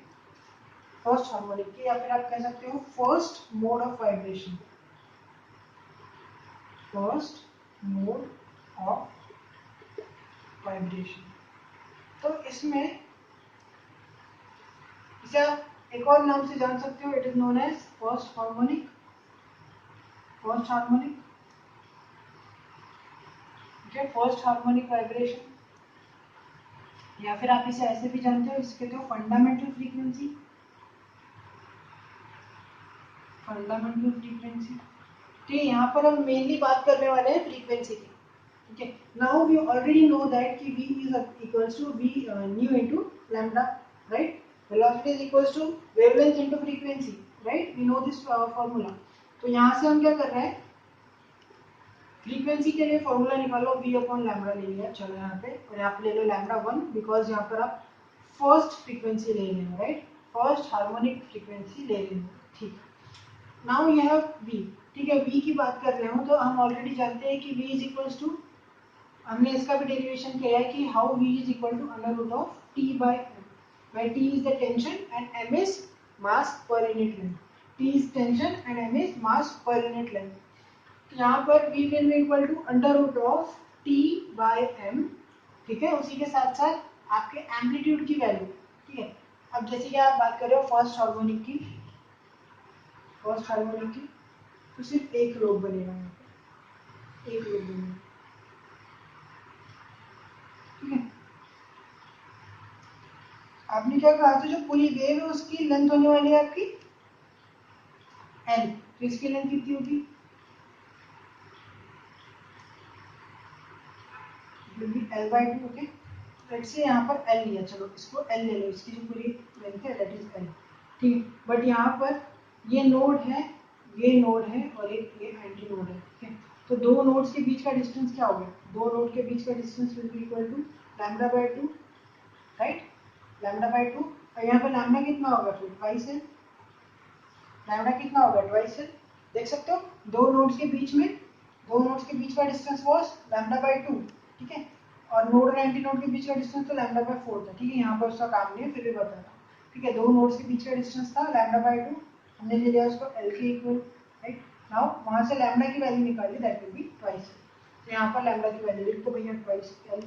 फर्स्ट हार्मोनिक की, या फिर आप कह सकते हो first mode of vibration, first mode of vibration. तो इसमें इसे आप एक और नाम से जान सकते हो, it is known as first harmonic, first harmonic. ठीक है, फर्स्ट हार्मोनिक वाइब्रेशन, या फिर आप इसे ऐसे भी जानते हो, इसे कहते हो फंडामेंटल फ्रीक्वेंसी, फंडामेंटल फ्रीक्वेंसी। ठीक है, यहाँ पर हम मेनली बात करने वाले हैं फ्रीक्वेंसी की। ठीक है, now we already know that कि v is equals to v nu into lambda, right, velocity is equals to wavelength into frequency, right, we know this formula. तो यहाँ से हम क्या कर रहे हैं, फ्रीक्वेंसी के लिए फॉर्मूला निकालो, v अपॉन लैम्डा ले लिया, चलो यहाँ पे, और यहाँ पे ले लो लैम्डा 1, बिकॉज यहाँ पर आप फर्स्ट फ्रीक्वेंसी ले रहे हो, राइट, फर्स्ट हार्मोनिक फ्रीक्वेंसी ले रहे हो। ठीक है, नाउ यू हैव v। ठीक है, v की बात कर रहे हो तो हम ऑलरेडी जानते हैं कि v इज इक्वल्स टू, हमने इसका भी डेरिवेशन किया है कि how v is equal to under root of t by m, where t is the tension and m is mass per unit length, t is tension and m is mass per unit length। यहाँ पर v will be equal to under root of t by m। ठीक है, उसी के साथ साथ आपके amplitude की वैल्यू, ठीक है, अब जैसे कि आप बात कर रहे हो फर्स्ट हार्मोनिक की, तो सिर्फ एक लोब बनेगा यहाँ पे, एक लोब बनेगा, ठीक है। आपने क्या कहा था, जो पूरी वेव है उसकी लेंथ होने वाली है आपकी एल, तो इसकी लेंथ कितनी होगी, L/2, ओके। लेट्स से यहाँ पर L लिया, चलो इसको L ले लो, इसकी जो पूरी लेंथ है दैट इज L, ठीक है। बट यहाँ पर ये नोड है, ये नोड है और एक ये एंटी नोड है, ठीक है। तो दो नोड्स के बीच का डिस्टेंस क्या हो गया, दो नोड के बीच का distance will be equal to λ/2, right, λ/2। और यहाँ पर लैम्डा कितना होगा, फिर ट्वाइस है, लैम्डा कितना होगा, ट्वाइस है। देख सकते हो दो नोड्स के बीच में, दो नोड्स के बीच का डिस्टेंस वाज λ/2, ठीक है। और नोड और एंटी नोड के बीच का डिस्टेंस तो λ/4 था, ठीक है। यहाँ पर उसका काम नहीं है, फिर भी बता रहा हूँ, ठीक है। दो नोड्स के बीच का डिस्टेंस था λ/2, हमने ले लिया उसको L के इक्वल, राइट। नाउ वहाँ से लैम्डा की वैल्यू निकाली, दैट विल बी ट्वाइस, तो यहाँ पर लैम्डा की वैल्यू लिख दो भैया, ट्वाइस L,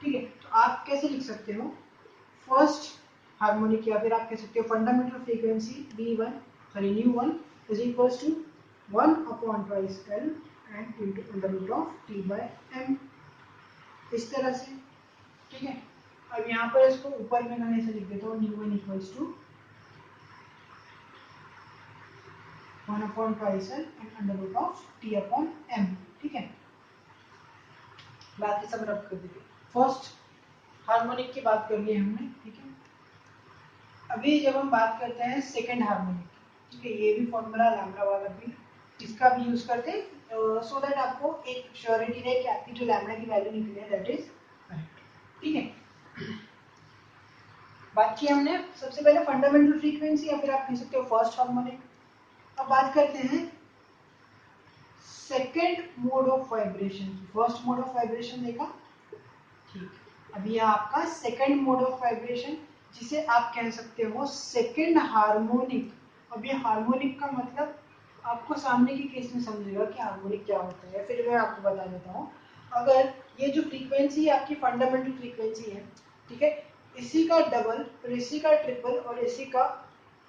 ठीक है। तो आप कैसे लिख सकते हो, फर्स्ट हार्मोनिक, या फिर आप कह सकते हो fundamental frequency V1, sorry ν1 is equals to 1/2 L and into √T/m, इस तरह से, ठीक है। अब यहाँ पर इसको ऊपर में मैं ऐसे लिख देता हूँ, ν1 equals to 1/2 L and √T/m, ठीक है। बाकी सब रब कर दीजिए। फर्स्ट हार्मोनिक की बात कर ली हमने, ठीक है। अभी जब हम बात करते हैं सेकंड हार्मोनिक, ठीक है, ये भी फॉर्मूला लैम्डा वाला भी, इसका भी यूज करते हैं सो दैट आपको एक श्योरिटी रहे कि आपकी जो लैम्डा की वैल्यू निकली है दैट इज करेक्ट, ठीक है। बात की हमने सबसे पहले फंडामेंटल फ्रीक्वेंसी, या फिर आप कह सकते हो फर्स्ट हार्मोनिक। अब बात करते हैं second mode of vibration. First mode of vibration देखा, ठीक, अभी यह आपका सेकंड मोड ऑफ वाइब्रेशन, जिसे आप कह सकते हो सेकंड हार्मोनिक। अब ये हार्मोनिक का मतलब आपको सामने के केस में समझेगा कि हार्मोनिक क्या होता है, फिर मैं आपको बता देता हूँ। अगर ये जो फ्रीक्वेंसी है आपकी फंडामेंटल फ्रीक्वेंसी है, ठीक है, इसी का डबल और इसी का ट्रिपल और इसी का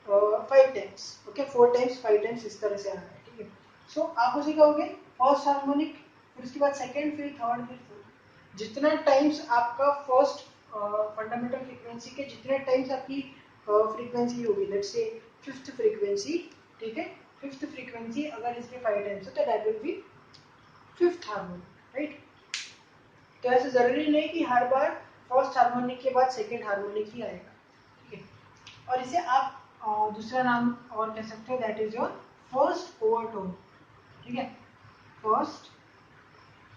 5 टाइम्स, ओके, 4 टाइम्स 5 टाइम्स इस तरह से आ रहा है, ठीक है। सो आप उसे कहोगे फर्स्ट हार्मोनिक, फिर उसके बाद सेकंड, फिर थर्ड, फिर फोर्थ। जितना टाइम्स आपका फर्स्ट फंडामेंटल फ्रीक्वेंसी के जितने टाइम्स आपकी फ्रीक्वेंसी होगी, लेट्स से फिफ्थ फ्रीक्वेंसी, ठीक है, फिफ्थ फ्रीक्वेंसी अगर इसके 5 टाइम्स है तो that will B fifth harmonic, right. तो ऐसे जरूरी नहीं कि हर बार फर्स्ट हार्मोनिक के बाद सेकंड हार्मोनिक ही आएगा, ठीक है। और इसे आप दूसरा नाम और कह सकते हो, that is your first overtone, ठीक है, फर्स्ट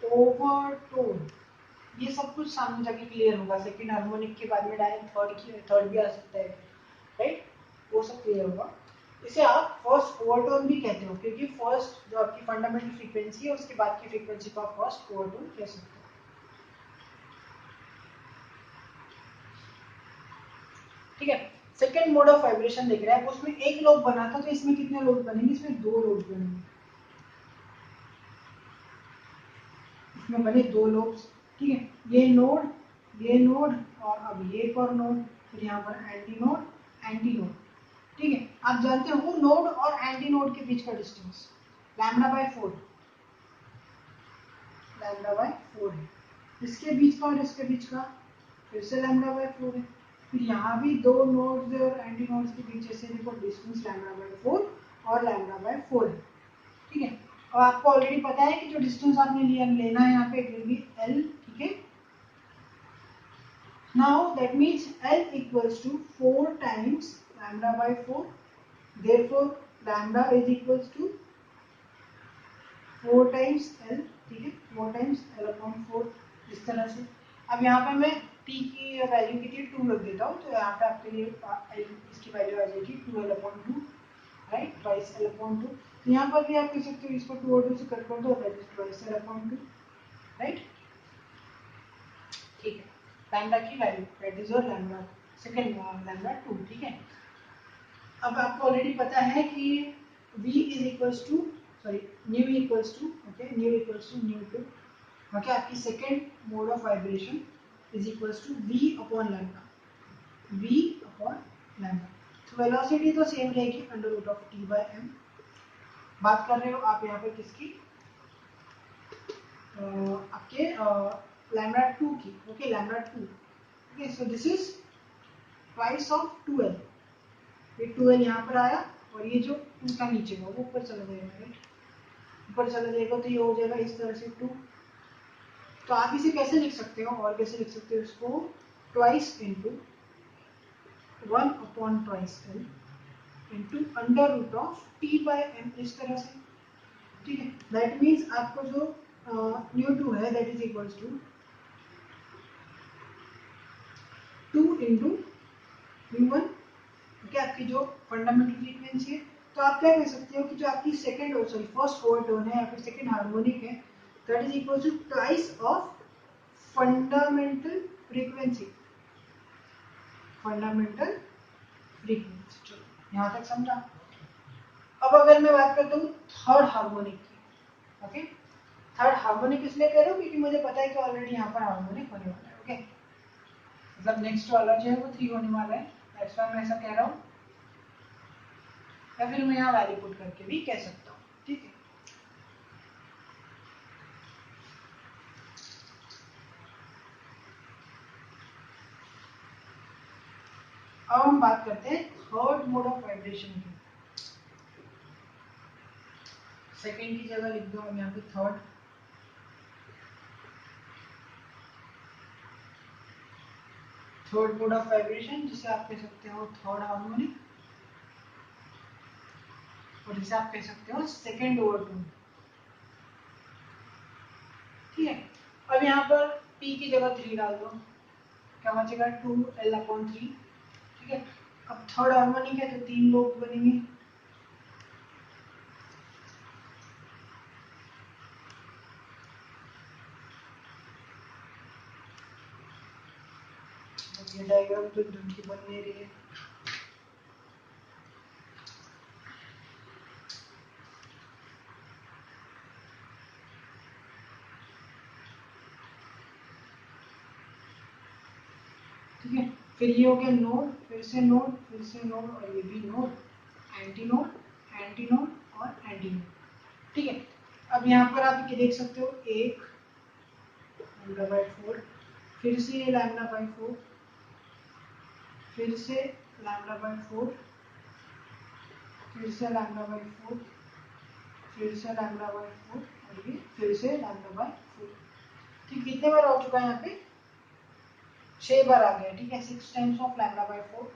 ओवरटोन। ये सब कुछ सामने जाके क्लियर होगा, सेकंड हार्मोनिक के बाद में डायरेक्ट थर्ड भी आ सकता है, राइट, वो सब क्लियर होगा। इसे आप फर्स्ट ओवरटोन भी कहते हो, क्योंकि फर्स्ट जो आपकी फंडामेंटल फ्रीक्वेंसी है उसके बाद की फ्रीक्वेंसी को आप फर्स्ट ओवरटोन कह सकते हो, ठीक है। सेकंड मोड ऑफ वाइब्रेशन देख रहे हैं, उसमें एक लोब बना था, तो इसमें कितने लोब बनेंगे, इसमें दो लोब बनेंगे, इसमें बने दो लोब्स, ठीक है। ये नोड और अब ये एक और नोड, फिर यहाँ पर एंटी नोड, ठीक है। आप जानते हो नोड और एंटी नोड के बीच का डिस्टेंस λ/4, λ/4 है। इसके बीच का और इसके बीच का फिर से λ/4 है। फिर यहाँ भी दो नोड्स और एंटी नोड्स के बीच से देखो डिस्टेंस λ/4 और λ/4 है, ठीक है। और आपको ऑलरेडी पता है कि जो डिस्टेंस आपने लेना है यहाँ पे इट विल बी L, ठीक है। Now that means L equals to 4 times λ/4, therefore lambda is equals to 4 times L, ठीक है, 4 टाइम्स L/4, इस तरह से। अब यहाँ पे मैं T की वैल्यू कितनी 2 रख देता हूँ, तो यहाँ पे आपके लिए इसकी वैल्यू आ जाएगी 2L/2, राइट, ट्वाइस L/2। तो यहाँ पर भी आप कह सकते हो इसको 2 और 2 से कट कर दो, that is twice L/2, right, ठीक है। लैम्डा की value that is your lambda, second λ/2, ठीक है। अब आपको ऑलरेडी पता है कि V is equals to, sorry nu equals to, okay, nu equals to न्यू2, ओके। आपकी second mode of vibration is equals to V upon lambda, v upon lambda. तो वेलोसिटी तो सेम रहेगी under root of T by M. बात कर रहे हो आप यहाँ पर किसकी, आपके लैम्डा 2 की। Okay, lambda 2। Okay, so this is twice of 2l। ये 2l यहाँ पर आया और ये जो 2 था नीचे का वो ऊपर चला जाएगा, राइट। ऊपर चला जाएगा तो ये हो जाएगा इस तरह से 2। तो आप इसे कैसे लिख सकते हो, और कैसे लिख सकते हो इसको, twice into 1 upon twice l into under root of T by M, इस तरह से। ठीक है, दैट मीन्स आपको जो न्यू 2 है that is equals to 2 into nu 1। Okay, आपकी जो फंडामेंटल फ्रीक्वेंसी है। तो आप क्या कह सकते हो कि जो आपकी सेकंड सॉरी फर्स्ट ओवरटोन है या फिर सेकंड हार्मोनिक है that is equal to twice of fundamental frequency. Fundamental frequency, चलो यहाँ तक समझा। अब अगर मैं बात करता हूँ थर्ड हार्मोनिक की। ओके, थर्ड हार्मोनिक इसलिए कह रहा हूँ क्योंकि मुझे पता है कि ऑलरेडी यहाँ पर हार्मोनिक होने वाला है। ओके, मतलब नेक्स्ट वाला जो है वो 3 होने वाला है, दैट्स व्हाई मैं ऐसा कह रहा हूँ। या फिर मैं यहाँ वैल्यू पुट करके भी कह सकता हूँ। ठीक है, अब हम बात करते हैं थर्ड मोड ऑफ वाइब्रेशन की। सेकेंड की जगह लिख दो हम यहाँ पे third. Third mode of vibration जिसे आप कह सकते हो थर्ड हार्मोनिक, और जिसे आप कह सकते हो सेकेंड ओवरटोन। ठीक है, अब यहाँ पर p की जगह 3 डाल दो, क्या बचेगा 2l/3। ठीक है, अब थर्ड हार्मोनिक है तो 3 लोब बनेंगे। ये डायग्राम तो ढंग की बन नहीं रही है। ठीक है, फिर ये हो गया नोड, फिर से नोड, फिर से नोड, और ये भी node, anti node, anti node और एंटी नोड। ठीक है, अब यहाँ पर आप ये देख सकते हो 1 λ/4, फिर से ये λ/4, फिर से λ/4, फिर से λ/4, फिर से λ/4 और ये फिर से λ/4। ठीक, कितने बार हो चुका है यहाँ पे, 6 बार आ गया। ठीक है, 6 टाइम्स ऑफ λ/4।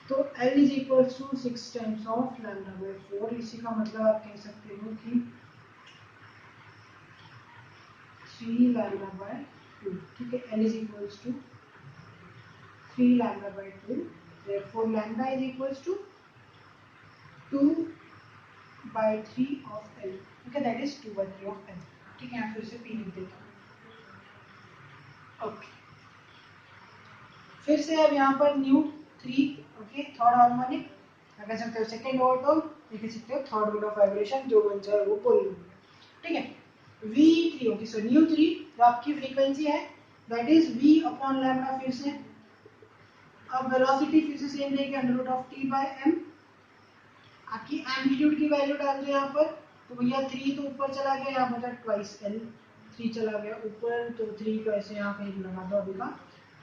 तो L is equal to 6 times of λ/4। इसी का मतलब आप कह सकते हो कि 3 λ/2। ठीक है, L is equal to 3 λ/2। therefore lambda is equals to 2/3 of L। ठीक है, दैट इज 2/3 of L। ठीक है, यहाँ फिर से P लिख देता हूँ। ओके, फिर से अब यहाँ पर न्यू 3। ओके, थर्ड हार्मोनिक, कह सकते हो सेकेंड ओवरटोन, कह सकते हो थर्ड मोड ऑफ वाइब्रेशन, जो बन जाए वो बोल लूंगा। ठीक है, V3। ओके, सो न्यू 3 जो आपकी फ्रीक्वेंसी है that is V upon lambda. फिर से अब वेलोसिटी फिर से सेम रहेगी under root of T by M. आपकी एम्पलीट्यूड की वैल्यू डाल दो यहाँ पर, तो भैया 3 तो ऊपर चला गया, यहाँ पर ट्वाइस L। 3 चला गया ऊपर तो 3 को ऐसे यहाँ कहीं लगा दो अभी का।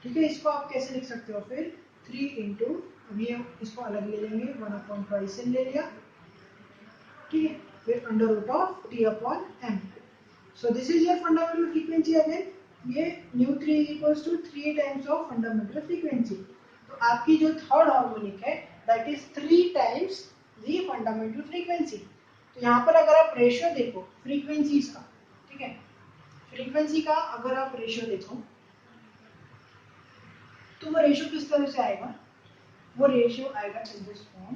ठीक है, इसको आप कैसे लिख सकते हो फिर 3 इंटू, अभी इसको अलग ले लेंगे, 1/2 ले लिया। ठीक है, फिर under root of T upon M. So this is your fundamental frequency again. ये nu 3 is equals to 3 times of fundamental frequency. तो आपकी जो थर्ड हार्मोनिक है that is 3 times the fundamental frequency. तो यहाँ पर अगर आप रेशियो देखो फ्रीक्वेंसीज का, ठीक है, फ्रीक्वेंसी का अगर आप रेशियो देखो तो वो रेशियो किस तरह से आएगा, वो रेशियो आएगा इन दिस फॉर्म।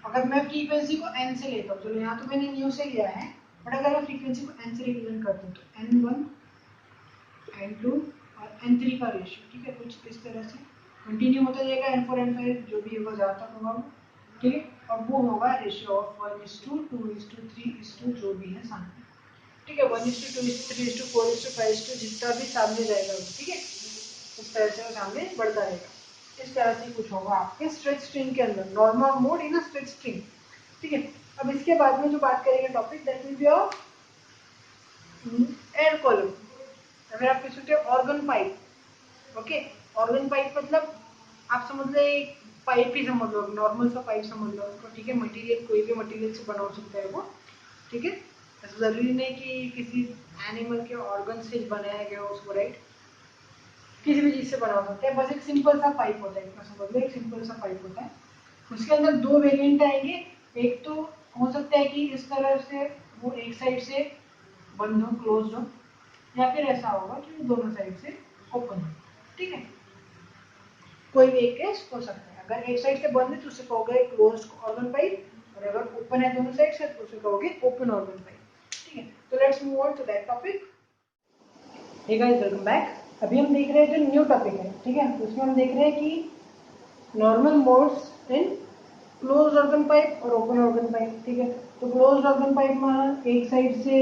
अगर मैं फ्रीक्वेंसी को n से लेता हूँ, चलो यहाँ तो मैंने न्यू से लिया है, बट अगर मैं फ्रीक्वेंसी को n से रिप्रेजेंट करता हूँ तो n1 n2 और n3 का रेशियो। ठीक है, कुछ इस तरह से कंटिन्यू होता जाएगा, n4 n5 जो भी होगा जहाँ तक होगा वो। ठीक है, और वो होगा रेशियो ऑफ 1:2 2:3 जो भी है सामने। ठीक है, 1:2 3:4 5 जितना भी सामने जाएगा वो। ठीक है, इस तरह से वो सामने बढ़ता रहेगा। इस तरह से कुछ होगा आपके स्ट्रेच स्ट्रिंग के अंदर, normal mode in a stretch string. ठीक है, अब इसके बाद में जो बात करेंगे topic, that will B of air column. अगर आप पूछते हो organ pipe, okay, organ pipe मतलब आप समझ लो एक पाइप ही समझ लो, नॉर्मल सा पाइप समझ लो उसको। ठीक है, मटेरियल कोई भी मटेरियल से बना हो सकता है वो। ठीक है, ऐसा जरूरी नहीं कि किसी एनिमल के ऑर्गन से बनाया गया हो उसको, राइट, किसी भी चीज से बना हो सकता है। बस एक सिंपल सा पाइप होता है, इतना समझ लो, एक सिंपल सा पाइप होता है। उसके अंदर दो वेरिएंट आएंगे। एक तो हो सकता है कि इस तरह से वो एक साइड से बंद हो, क्लोज हो, या फिर ऐसा होगा कि वो दोनों साइड से ओपन हो। ठीक है, कोई भी एक केस हो सकता है। अगर एक साइड से बंद है तो उसे कहोगे क्लोज ऑर्गन पाइप, और अगर ओपन है दोनों साइड से तो उसे कहोगे ओपन ऑर्गन पाइप। ठीक है, तो let's move on to that topic. Hey guys, welcome back. अभी हम देख रहे हैं जो न्यू टॉपिक है, ठीक है, उसमें हम देख रहे हैं कि normal modes in close organ pipe और ओपन ऑर्गन पाइप। ठीक है, तो क्लोज ऑर्गन पाइप में एक साइड से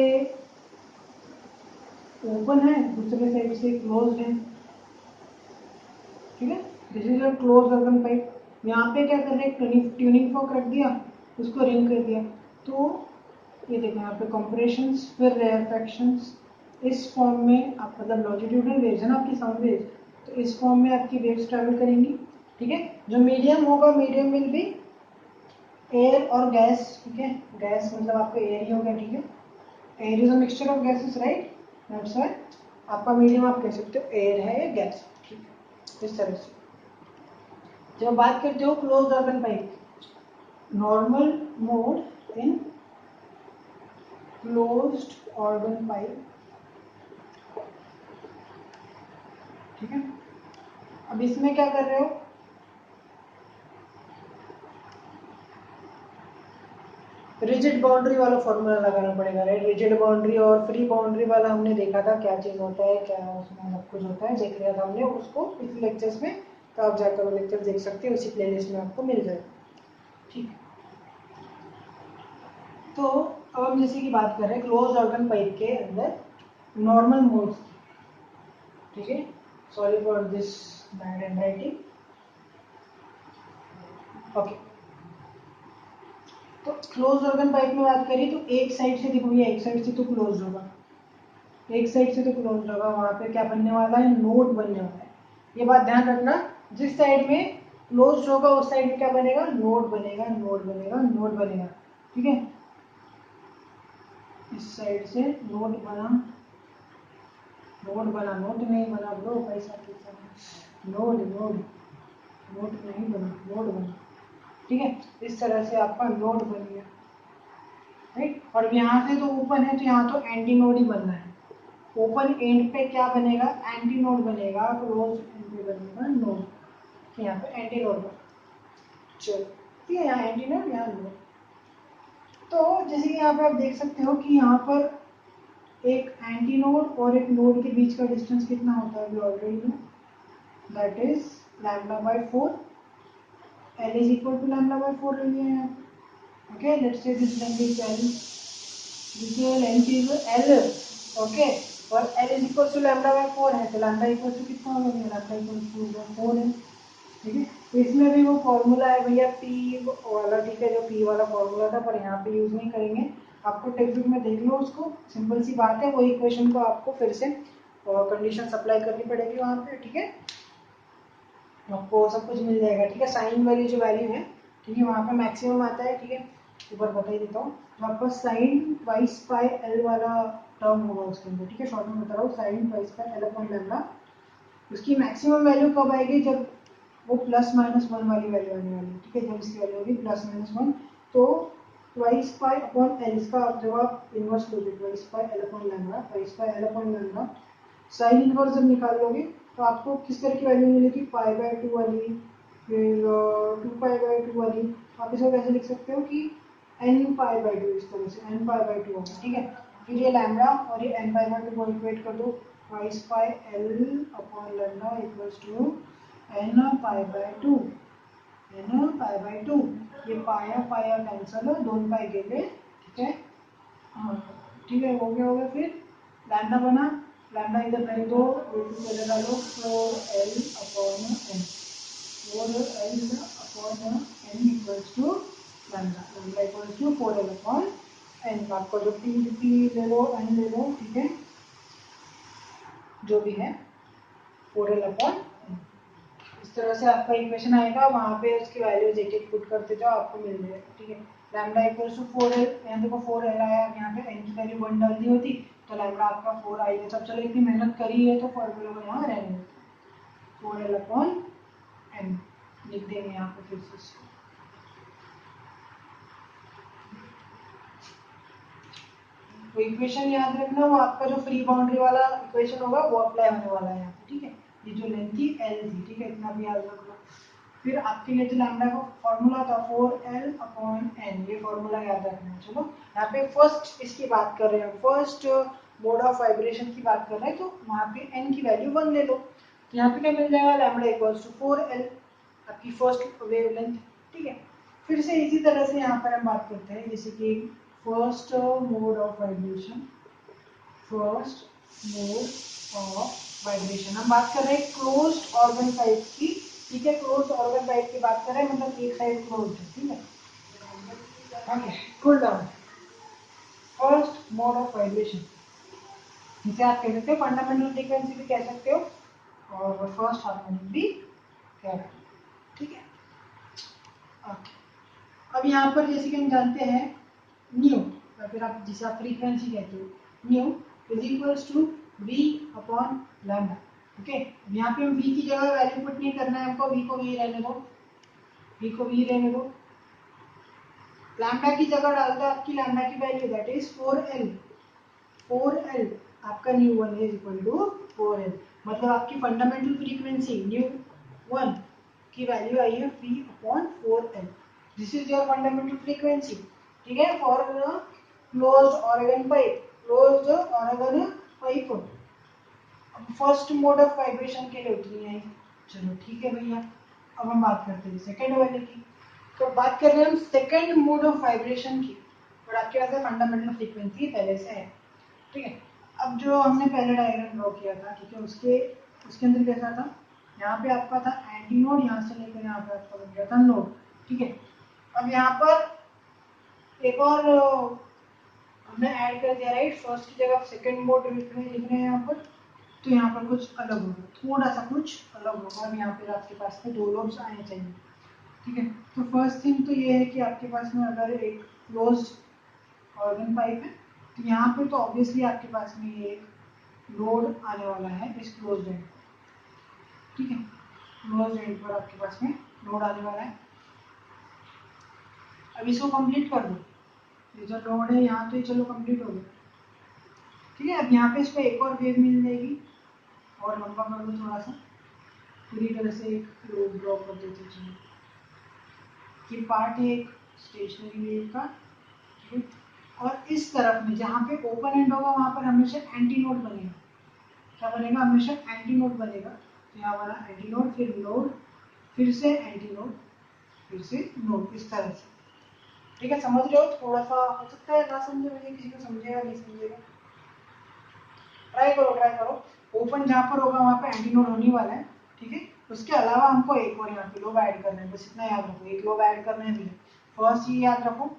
ओपन है, दूसरे साइड से क्लोज है। ठीक है, this is a close organ pipe. यहाँ पे क्या कर रहे हैं, ट्यूनिंग फॉर्क रख दिया, उसको रिंग कर दिया। तो ये देखो यहाँ पे कंप्रेशंस, फिर रेयरफैक्शंस, इस फॉर्म में आप, मतलब लॉन्जिट्यूडनल वेव्स है ना आपकी साउंड वेव्स, तो इस फॉर्म में आपकी वेव्स ट्रैवल करेंगी। ठीक है, जो मीडियम होगा, मीडियम विल बी एयर और गैस। ठीक है, गैस मतलब आपका एयर ही होगा। ठीक है, air is a mixture of gases, right, that's why आपका मीडियम आप कह सकते हो एयर है या गैस। ठीक है, इस तरह से जब बात करते हो close organ pipe, normal mode in closed organ pipe. ठीक है, अब इसमें क्या कर रहे हो, रिजिड बाउंड्री वाला फॉर्मूला लगाना पड़ेगा, राइट। रिजिड बाउंड्री और फ्री बाउंड्री वाला हमने देखा था, क्या चीज होता है, क्या उसमें सब कुछ होता है, देख लिया था हमने उसको इस लेक्चर्स में। तो आप जाकर वो लेक्चर देख सकते हो, उसी प्लेलिस्ट में आपको मिल जाएगा। ठीक है, तो अब हम जैसे कि बात कर रहे हैं क्लोज ऑर्गन पाइप के अंदर नॉर्मल मोड्स। ठीक है, sorry for this bad hand writing. Okay, तो क्लोज ऑर्गन पाइप में बात करें तो एक साइड से देखो, ये एक साइड से तो क्लोज होगा, एक साइड से तो क्लोज होगा, वहां पे क्या बनने वाला है, नोड बनने वाला है। ये बात ध्यान रखना, जिस साइड में क्लोज होगा उस साइड में क्या बनेगा, नोड बनेगा, नोड बनेगा, नोड बनेगा। ठीक है, इस साइड से नोड बना, नोड बना, नोट नहीं बना ब्रो, पैसा पैसा, नोड नोड, नोट नहीं बना, नोड बना। ठीक है, इस तरह से आपका नोड बन गया, राइट। और यहाँ से तो ओपन है तो यहाँ तो एंटी नोड ही बनना है। ओपन एंड पे क्या बनेगा, एंटी नोड बनेगा, क्लोज एंड पे बनेगा नोड। यहाँ पे एंटी नोड बनेगा, चलो ठीक है, यहाँ एंटी नोड, यहाँ नोड। तो जैसे कि यहाँ पे आप देख सकते हो कि यहाँ पर एक एंटी नोड और एक नोड के बीच का डिस्टेंस कितना होता है, already know, that is λ/4। L is equal to λ/4 ले लिया है। Okay, let's say this length is L, this length is L, okay, और L is equal to λ/4 है, तो लैम्डा इक्वल टू कितना हो गया, लैम्डा इक्वल टू 4 है। ठीक है, तो इसमें भी वो फॉर्मूला है भैया P वाला, ठीक है, जो P वाला फॉर्मूला था, पर यहाँ पे यूज नहीं करेंगे। आपको टेक्स्ट बुक में देख लो उसको, सिंपल सी बात है, वही इक्वेशन को आपको फिर से कंडीशन अप्लाई करनी पड़ेगी वहाँ पे। ठीक है, आपको सब कुछ मिल जाएगा। ठीक है, साइन वाली जो वैल्यू है, ठीक है, वहाँ पे मैक्सिमम आता है। ठीक है, ऊपर बता ही देता हूँ, तो आपका साइन ट्वाइस पाई एल वाला टर्म होगा उसके अंदर। ठीक है, शॉर्ट में बता रहा हूँ, sine twice pi L upon lambda, उसकी मैक्सिमम वैल्यू कब आएगी, जब वो +-1 वाली वैल्यू आने वाली है। ठीक है, जब इसकी वैल्यू होगी +-1, तो ट्वाइस पाई अपॉन एल, इसका जब आप इनवर्स लोगे, twice pi L upon lambda, twice pi L upon lambda, sine inverse जब निकाल लोगे तो आपको किस तरह की वैल्यू मिलेगी, π/2 वाली, फिर 2π/2 वाली। आप इसको कैसे लिख सकते हो कि nπ/2, इस तरह से nπ/2 होगा। ठीक है, फिर ये लैम्डा और ये nπ/2 को इक्वेट कर दो, twice pi L upon lambda equals to nπ/2, nπ/2। ये पाया पाया कैंसल, 2 पाई गेले। ठीक है, हाँ ठीक है, हो गया, फिर लैम्डा बना, लैम्डा इधर नहीं तो वेव पहले डालो 4L upon n, 4L upon n equals to lambda, lambda equals to 4L upon n। आपको जो p ले लो n ले लो, ठीक है, जो भी है 4L अपॉन n। इस तरह से आपका इक्वेशन आएगा, वहाँ पे उसकी वैल्यूज एक एक पुट करते जाओ, आपको मिल जाएगा, ठीक है। लैम्डा इक्वल्स टू 4L, यहाँ देखो 4L आया, यहाँ पे n की वैल्यू 1 डालनी होती तो लैम्डा आपका 4 आएगा। सब चलो इतनी मेहनत करी है तो फॉर्मूला को यहाँ रहने देते, 4L अपॉन n लिख देंगे यहाँ पे फिर से इसको। तो इक्वेशन याद रखना, वो आपका जो फ्री बाउंड्री वाला इक्वेशन होगा वो अप्लाई होने वाला है यहाँ पे, ठीक है। ये जो लेंथ थी L थी, ठीक है, इतना भी याद रखना। फिर आपके लिए जो लैम्डा का फॉर्मूला था 4L अपॉन n, ये फॉर्मूला याद रखना है। चलो यहाँ पे फर्स्ट इसकी बात कर रहे हैं, फर्स्ट मोड ऑफ वाइब्रेशन की बात कर रहे हैं, तो वहाँ पे n की वैल्यू 1 ले लो, तो यहाँ पे क्या मिल जाएगा, लैम्डा इक्वल्स टू 4L, आपकी फर्स्ट वेवलेंथ, ठीक है। फिर से इसी तरह से यहाँ पर हम बात करते हैं, जैसे कि first mode of vibration, first mode of vibration हम बात कर रहे हैं क्लोज्ड ऑर्गन पाइप की, ठीक है। क्लोज्ड ऑर्गन पाइप की बात कर रहे हैं, मतलब एक साइड क्लोज्ड है, ठीक है। Okay, cool down. First mode of vibration, जिसे आप कह सकते हो फंडामेंटल फ्रीक्वेंसी भी कह सकते हो और फर्स्ट हार्मोनिक भी कह सकते हो, ठीक है। ओके, अब यहाँ पर जैसे कि हम जानते हैं न्यू, या फिर आप जिसे आप फ्रीक्वेंसी कहते हो, nu is equals to v upon lambda, okay. यहाँ पे हम v की जगह वैल्यू पुट नहीं करना है हमको, v को v रहने दो, v को v रहने दो। लैम्डा की जगह डाल दो आपकी लैम्डा की value, that is 4L, 4L आपका new 1 is equal to 4L, मतलब आपकी फंडामेंटल फ्रीक्वेंसी न्यू 1 की वैल्यू आई है v upon 4L। This is your fundamental frequency, ठीक है, for closed organ pipe, closed organ pipe. अब फर्स्ट मोड ऑफ वाइब्रेशन के लिए उतनी आई, चलो ठीक है भैया। अब हम बात करते हैं सेकंड वाले की, तो बात कर रहे हैं हम सेकंड मोड ऑफ वाइब्रेशन की, और आपके पास फंडामेंटल फ्रीक्वेंसी पहले से है, ठीक है। अब जो हमने पहले डायग्राम ड्रॉ किया था, ठीक है, उसके अंदर कैसा था, यहाँ पे आपका था एंटी नोड, यहाँ से लेकर यहाँ पे आपका बन गया था नोड, ठीक है। अब यहाँ पर एक और हमने ऐड कर दिया, राइट, फर्स्ट की जगह सेकंड मोड लिख रहे हैं यहाँ पर, तो यहाँ पर कुछ अलग होगा, थोड़ा सा कुछ अलग होगा। अब यहाँ पर आपके पास में 2 लोब्स आने चाहिए, ठीक है। तो फर्स्ट थिंग तो ये है कि आपके पास में अगर एक क्लोज ऑर्गन पाइप है, तो यहाँ पे तो ऑब्वियसली आपके पास में ये एक लोड आने वाला है इस क्लोज एंड, ठीक है, क्लोज एंड पर आपके पास में लोड आने वाला है। अब इसको कंप्लीट कर दो, ये जो लोड है यहाँ तो ये चलो कंप्लीट हो गया, ठीक है। अब यहाँ पे इसको एक और वेव मिल जाएगी, और लंबा कर दो थोड़ा सा, पूरी तरह से एक लोड ड्रॉ कर देते चलो, ये पार्ट है एक स्टेशनरी वेव का, ठीक है। और इस तरफ में जहाँ पे ओपन एंड होगा वहाँ पर हमेशा एंटी नोड बनेगा, क्या बनेगा, हमेशा एंटी नोड बनेगा। तो यहाँ बना एंटी नोड, फिर लोड, फिर से एंटी नोड, फिर से नोड, इस तरह से, ठीक है। समझ रहे हो, थोड़ा सा हो सकता है ना समझे, मुझे किसी को समझेगा नहीं समझेगा, ट्राई करो ट्राई करो। ओपन जहाँ पर होगा वहाँ पे एंटी नोड होने वाला है, ठीक है। उसके अलावा हमको एक और यहाँ पे लोब ऐड करना है, बस इतना याद रखो, एक लोब ऐड करना है मुझे, फर्स्ट ये याद रखो,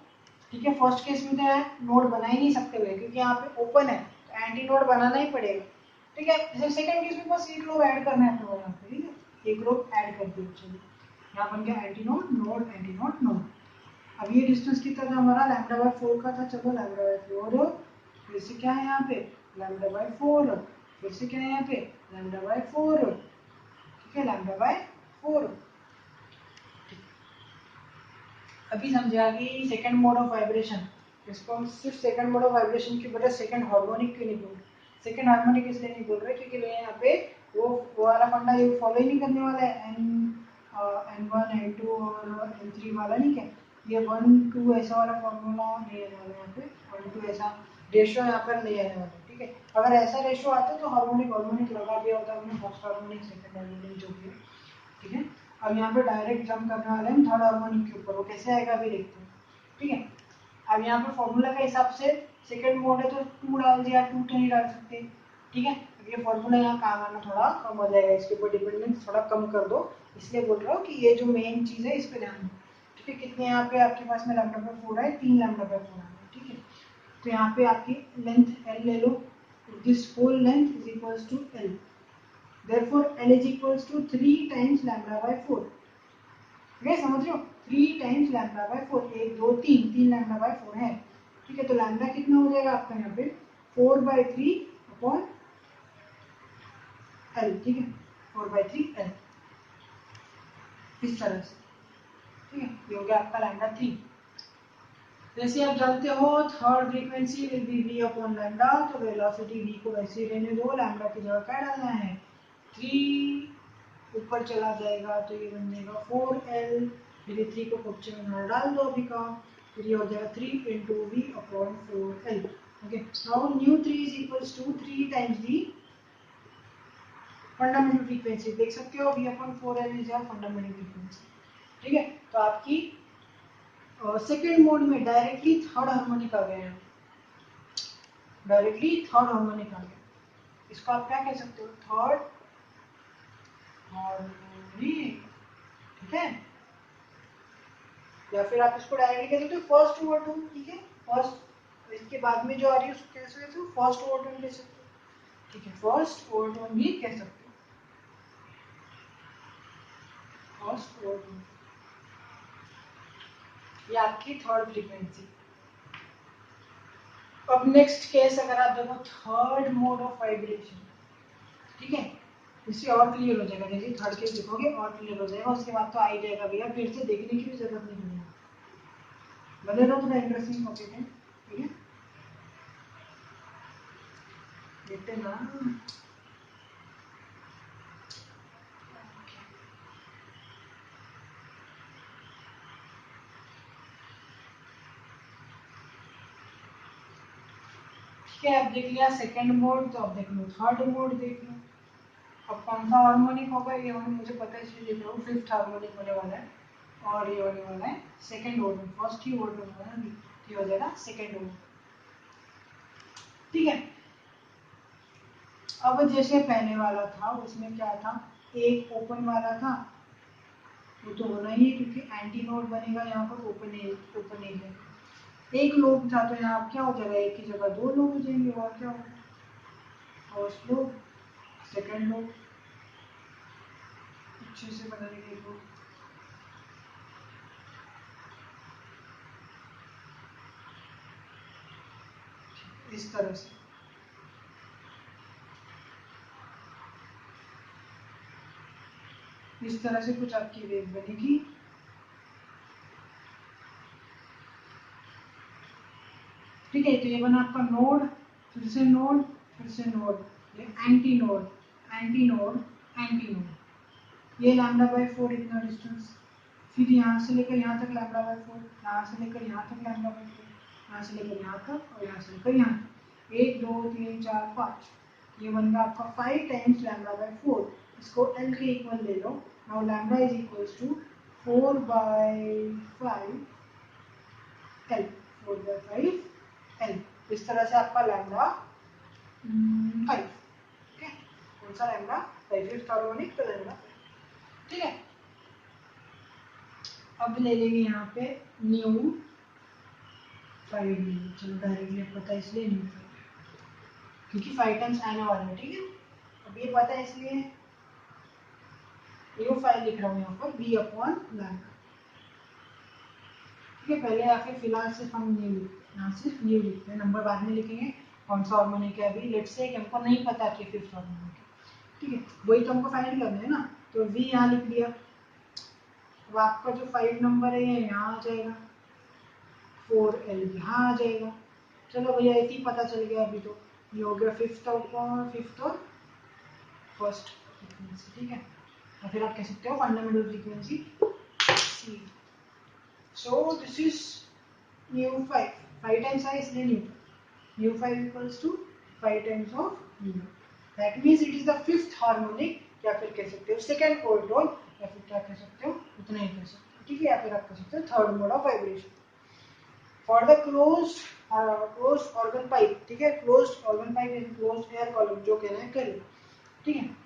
ठीक है। फर्स्ट केस में तो नोड बना ही नहीं सकते हुए, क्योंकि यहाँ पे ओपन है तो एंटी नोड बनाना ही पड़ेगा, ठीक है। सेकंड केस में बस एक लोब ऐड करना है अपने यहाँ पे, ठीक है, एक लोब ऐड कर दिया, चलिए यहाँ बन गया anti node node anti node node. अब ये डिस्टेंस कितना था हमारा, लैम्डा बाय 4 का था, चलो लैम्डा बाय 4, फिर से क्या है यहाँ पे लैम्डा बाय 4, फिर से क्या है यहाँ पे लैम्डा बाय 4, ठीक है, लैम्डा बाय 4। अभी समझा कि सेकंड मोड ऑफ वाइब्रेशन, इसको हम सिर्फ सेकंड मोड ऑफ वाइब्रेशन की बजाय सेकंड हार्मोनिक क्यों नहीं बोल रहे, सेकंड हार्मोनिक इसलिए नहीं बोल रहे क्योंकि यहाँ पे वो वाला फंडा ये फॉलो ही नहीं करने वाला है, N1 N2 और N3 वाला, नहीं क्या, ये 1 2 ऐसा वाला फॉर्मूला नहीं आने वाला, यहाँ पे 1 2 ऐसा रेशियो यहाँ पर नहीं आने वाला, ठीक है। अगर ऐसा रेशियो आता तो हार्मोनिक हार्मोनिक लगा दिया होता हमने, फर्स्ट हार्मोनिक सेकंड हार्मोनिक जो भी है, ठीक है। अब यहाँ पे डायरेक्ट जंप करने वाले हैं थर्ड हार्मोनिक के ऊपर, वो कैसे आएगा अभी देखते हैं, ठीक है। अब यहाँ पे फॉर्मूला के हिसाब से सेकंड मोड है तो 2 डाल दिया, 2 तो नहीं डाल सकते, ठीक है। ये फॉर्मूला यहाँ काम आना थोड़ा कम हो जाएगा, इसके ऊपर डिपेंडेंस थोड़ा कम कर दो, इसलिए बोल रहा हूँ कि ये जो मेन चीज है इस पे ध्यान दो। ठीक है, कितने यहाँ पे आपके पास में लैम्डा बाय 4 है, 3 लैम्डा बाय 4 है। ठीक है, तो यहाँ पे आपकी लेंथ L ले लो, this whole length is equals to L, therefore L is equals to 3 times lambda by 4। ये समझ रहे हो, 3 times lambda by 4, 1 2 3, 3 lambda by 4 है। ठीक है, तो लैम्डा कितना हो जाएगा आपका यहाँ पे 4/3 अपॉन L। ठीक है, 4/3 L, इस तरह से। ठीक है, ये हो गया आपका लैम्डा 3। जैसे आप जानते हो third frequency will be v upon lambda, तो वेलोसिटी v को वैसे ही रहने दो, लैम्डा की जगह क्या डालना है 3, ऊपर चला जाएगा तो ये बन जाएगा 4L, फिर 3 को क्वेश्चन में डाल दो अभी का, फिर ये हो जाएगा 3 into v upon 4L। Okay, now nu 3 is equals to 3 times the fundamental frequency, देख सकते हो v upon 4L is our fundamental frequency. ठीक है, तो आपकी सेकेंड मोड में डायरेक्टली थर्ड हार्मोनिक आ गया है, डायरेक्टली थर्ड हार्मोनिक आ गया, इसको आप क्या कह सकते हो थर्ड हार्मोनिक। ठीक है, या फिर आप इसको डायरेक्टली कह सकते हो फर्स्ट ओवर टोन। ठीक है, फर्स्ट इसके बाद में जो आ रही है उसको कैसे कहते हो फर्स्ट ओवर टोन कह सकते हो। ठीक है, फर्स्ट ओवर टोन भी कह सकते हो, फर्स्ट ओवर टोन, ये आपकी थर्ड फ्रीक्वेंसी। अब नेक्स्ट केस अगर आप देखो थर्ड मोड ऑफ वाइब्रेशन। ठीक है, इससे और क्लियर हो जाएगा, जैसे थर्ड केस देखोगे और क्लियर हो जाएगा, उसके बाद तो आ ही जाएगा भैया, फिर से देखने की भी जरूरत नहीं पड़ेगी, बने रहो, थोड़ा इंटरेस्टिंग टॉपिक है। ठीक है, देखते ना, ठीक है, अब देख लिया सेकंड मोड, तो अब देख लो थर्ड मोड देख लो। अब कौन सा हार्मोनिक होगा ये मुझे पता है, इसलिए लिख रहा हूँ, फिफ्थ हार्मोनिक होने वाला है, और ये होने वाला है सेकंड ओर्डर, फर्स्ट ही ओर्डर होगा ना, ये हो जाएगा सेकंड ओर्डर। ठीक है, अब जैसे पहले वाला था उसमें क्या था, एक ओपन वाला था, वो तो होना ही है क्योंकि एंटी नोड बनेगा यहाँ पर, ओपन एरिया। एक लोब था तो यहाँ क्या हो जाएगा, एक की जगह 2 लोब हो जाएंगे, और क्या होगा फर्स्ट लोब सेकंड लोब, अच्छे से बनाने के लिए इस तरह से। इस तरह से कुछ आपकी वेव बनेगी। ठीक है, तो ये बना आपका नोड, फिर से नोड, फिर से नोड, ये anti node, anti node, anti node, ये लैम्डा बाय 4 इतना डिस्टेंस, फिर यहाँ से लेकर यहाँ तक लैम्डा बाय 4, यहाँ से लेकर यहाँ तक लैम्डा बाय 4, यहाँ से लेकर यहाँ तक, और यहाँ से लेकर यहाँ तक, 1 2 3 4 5, ये बन गया आपका 5 टाइम्स लैम्डा बाय 4। इसको L के इक्वल ले लो, now lambda is equals to 4/5 L, 4/5 L, इस तरह से आपका लैम्डा 5। ठीक है, कौन सा लैम्डा 5, फिफ्थ हार्मोनिक का लैम्डा। ठीक है, अब ले लेंगे यहाँ पे न्यू 5, चलो डायरेक्टली पता है इसलिए न्यू 5, क्योंकि 5 टाइम्स आने वाला है। ठीक है, अब ये पता है इसलिए न्यू 5 लिख रहा हूँ यहाँ पर v अपॉन लैम्डा। ठीक है, पहले या फिर फिलहाल सिर्फ हम न्यू यहाँ सिर्फ न्यू लिखते हैं, नंबर बाद में लिखेंगे कौन सा हार्मोनिक है। अभी लेट्स से हमको नहीं पता कि फिफ्थ हार्मोनिक है, ठीक है, वही तो हमको फाइंड करना है ना, तो v यहाँ लिख दिया। अब आपका जो 5 नंबर है ये यहाँ आ जाएगा, 4L यहाँ आ जाएगा। चलो भैया एक ही पता चल गया अभी, तो ये हो गया फिफ्थ और फर्स्ट फ्रीक्वेंसी। ठीक है, या फिर आप कह सकते हो fundamental frequency C। So this is nu 5, 5 times है इसलिए nu 5 equals to 5 times of nu, that means it is the fifth harmonic, या फिर कह सकते हो सेकंड फोर्थ टोन, या फिर क्या कह सकते हो उतना ही कह सकते हो। ठीक है, या फिर आप कह सकते हो third mode of vibration. For the close organ pipe, ठीक है, close organ pipe in close air column, जो कहना है करिए, ठीक है।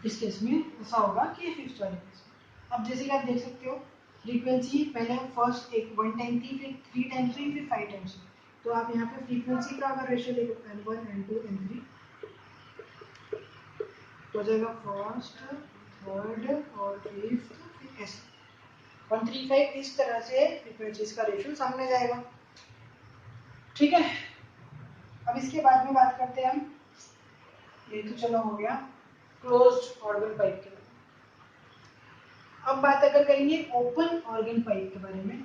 इस केस में ऐसा होगा कि फिफ्थ वाले केस में। अब जैसे कि आप देख सकते हो फ्रीक्वेंसी पहले हम फर्स्ट एक 1 टाइम थी, फिर 3 टाइम्स थी, फिर 5 टाइम्स थी। तो आप यहाँ पे फ्रीक्वेंसी का अगर रेशियो देखो N1 N2 N3 तो हो जाएगा फर्स्ट, थर्ड और फिफ्थ, फिर ऐसे 135 इस तरह से फ्रीक्वेंसीज का रेशियो सामने जाएगा, ठीक है। अब इसके बाद में बात करते हैं हम, ये तो चलो हो गया क्लोज्ड ऑर्गन पाइप के बारे में। अब बात अगर करेंगे ओपन ऑर्गन पाइप के बारे में,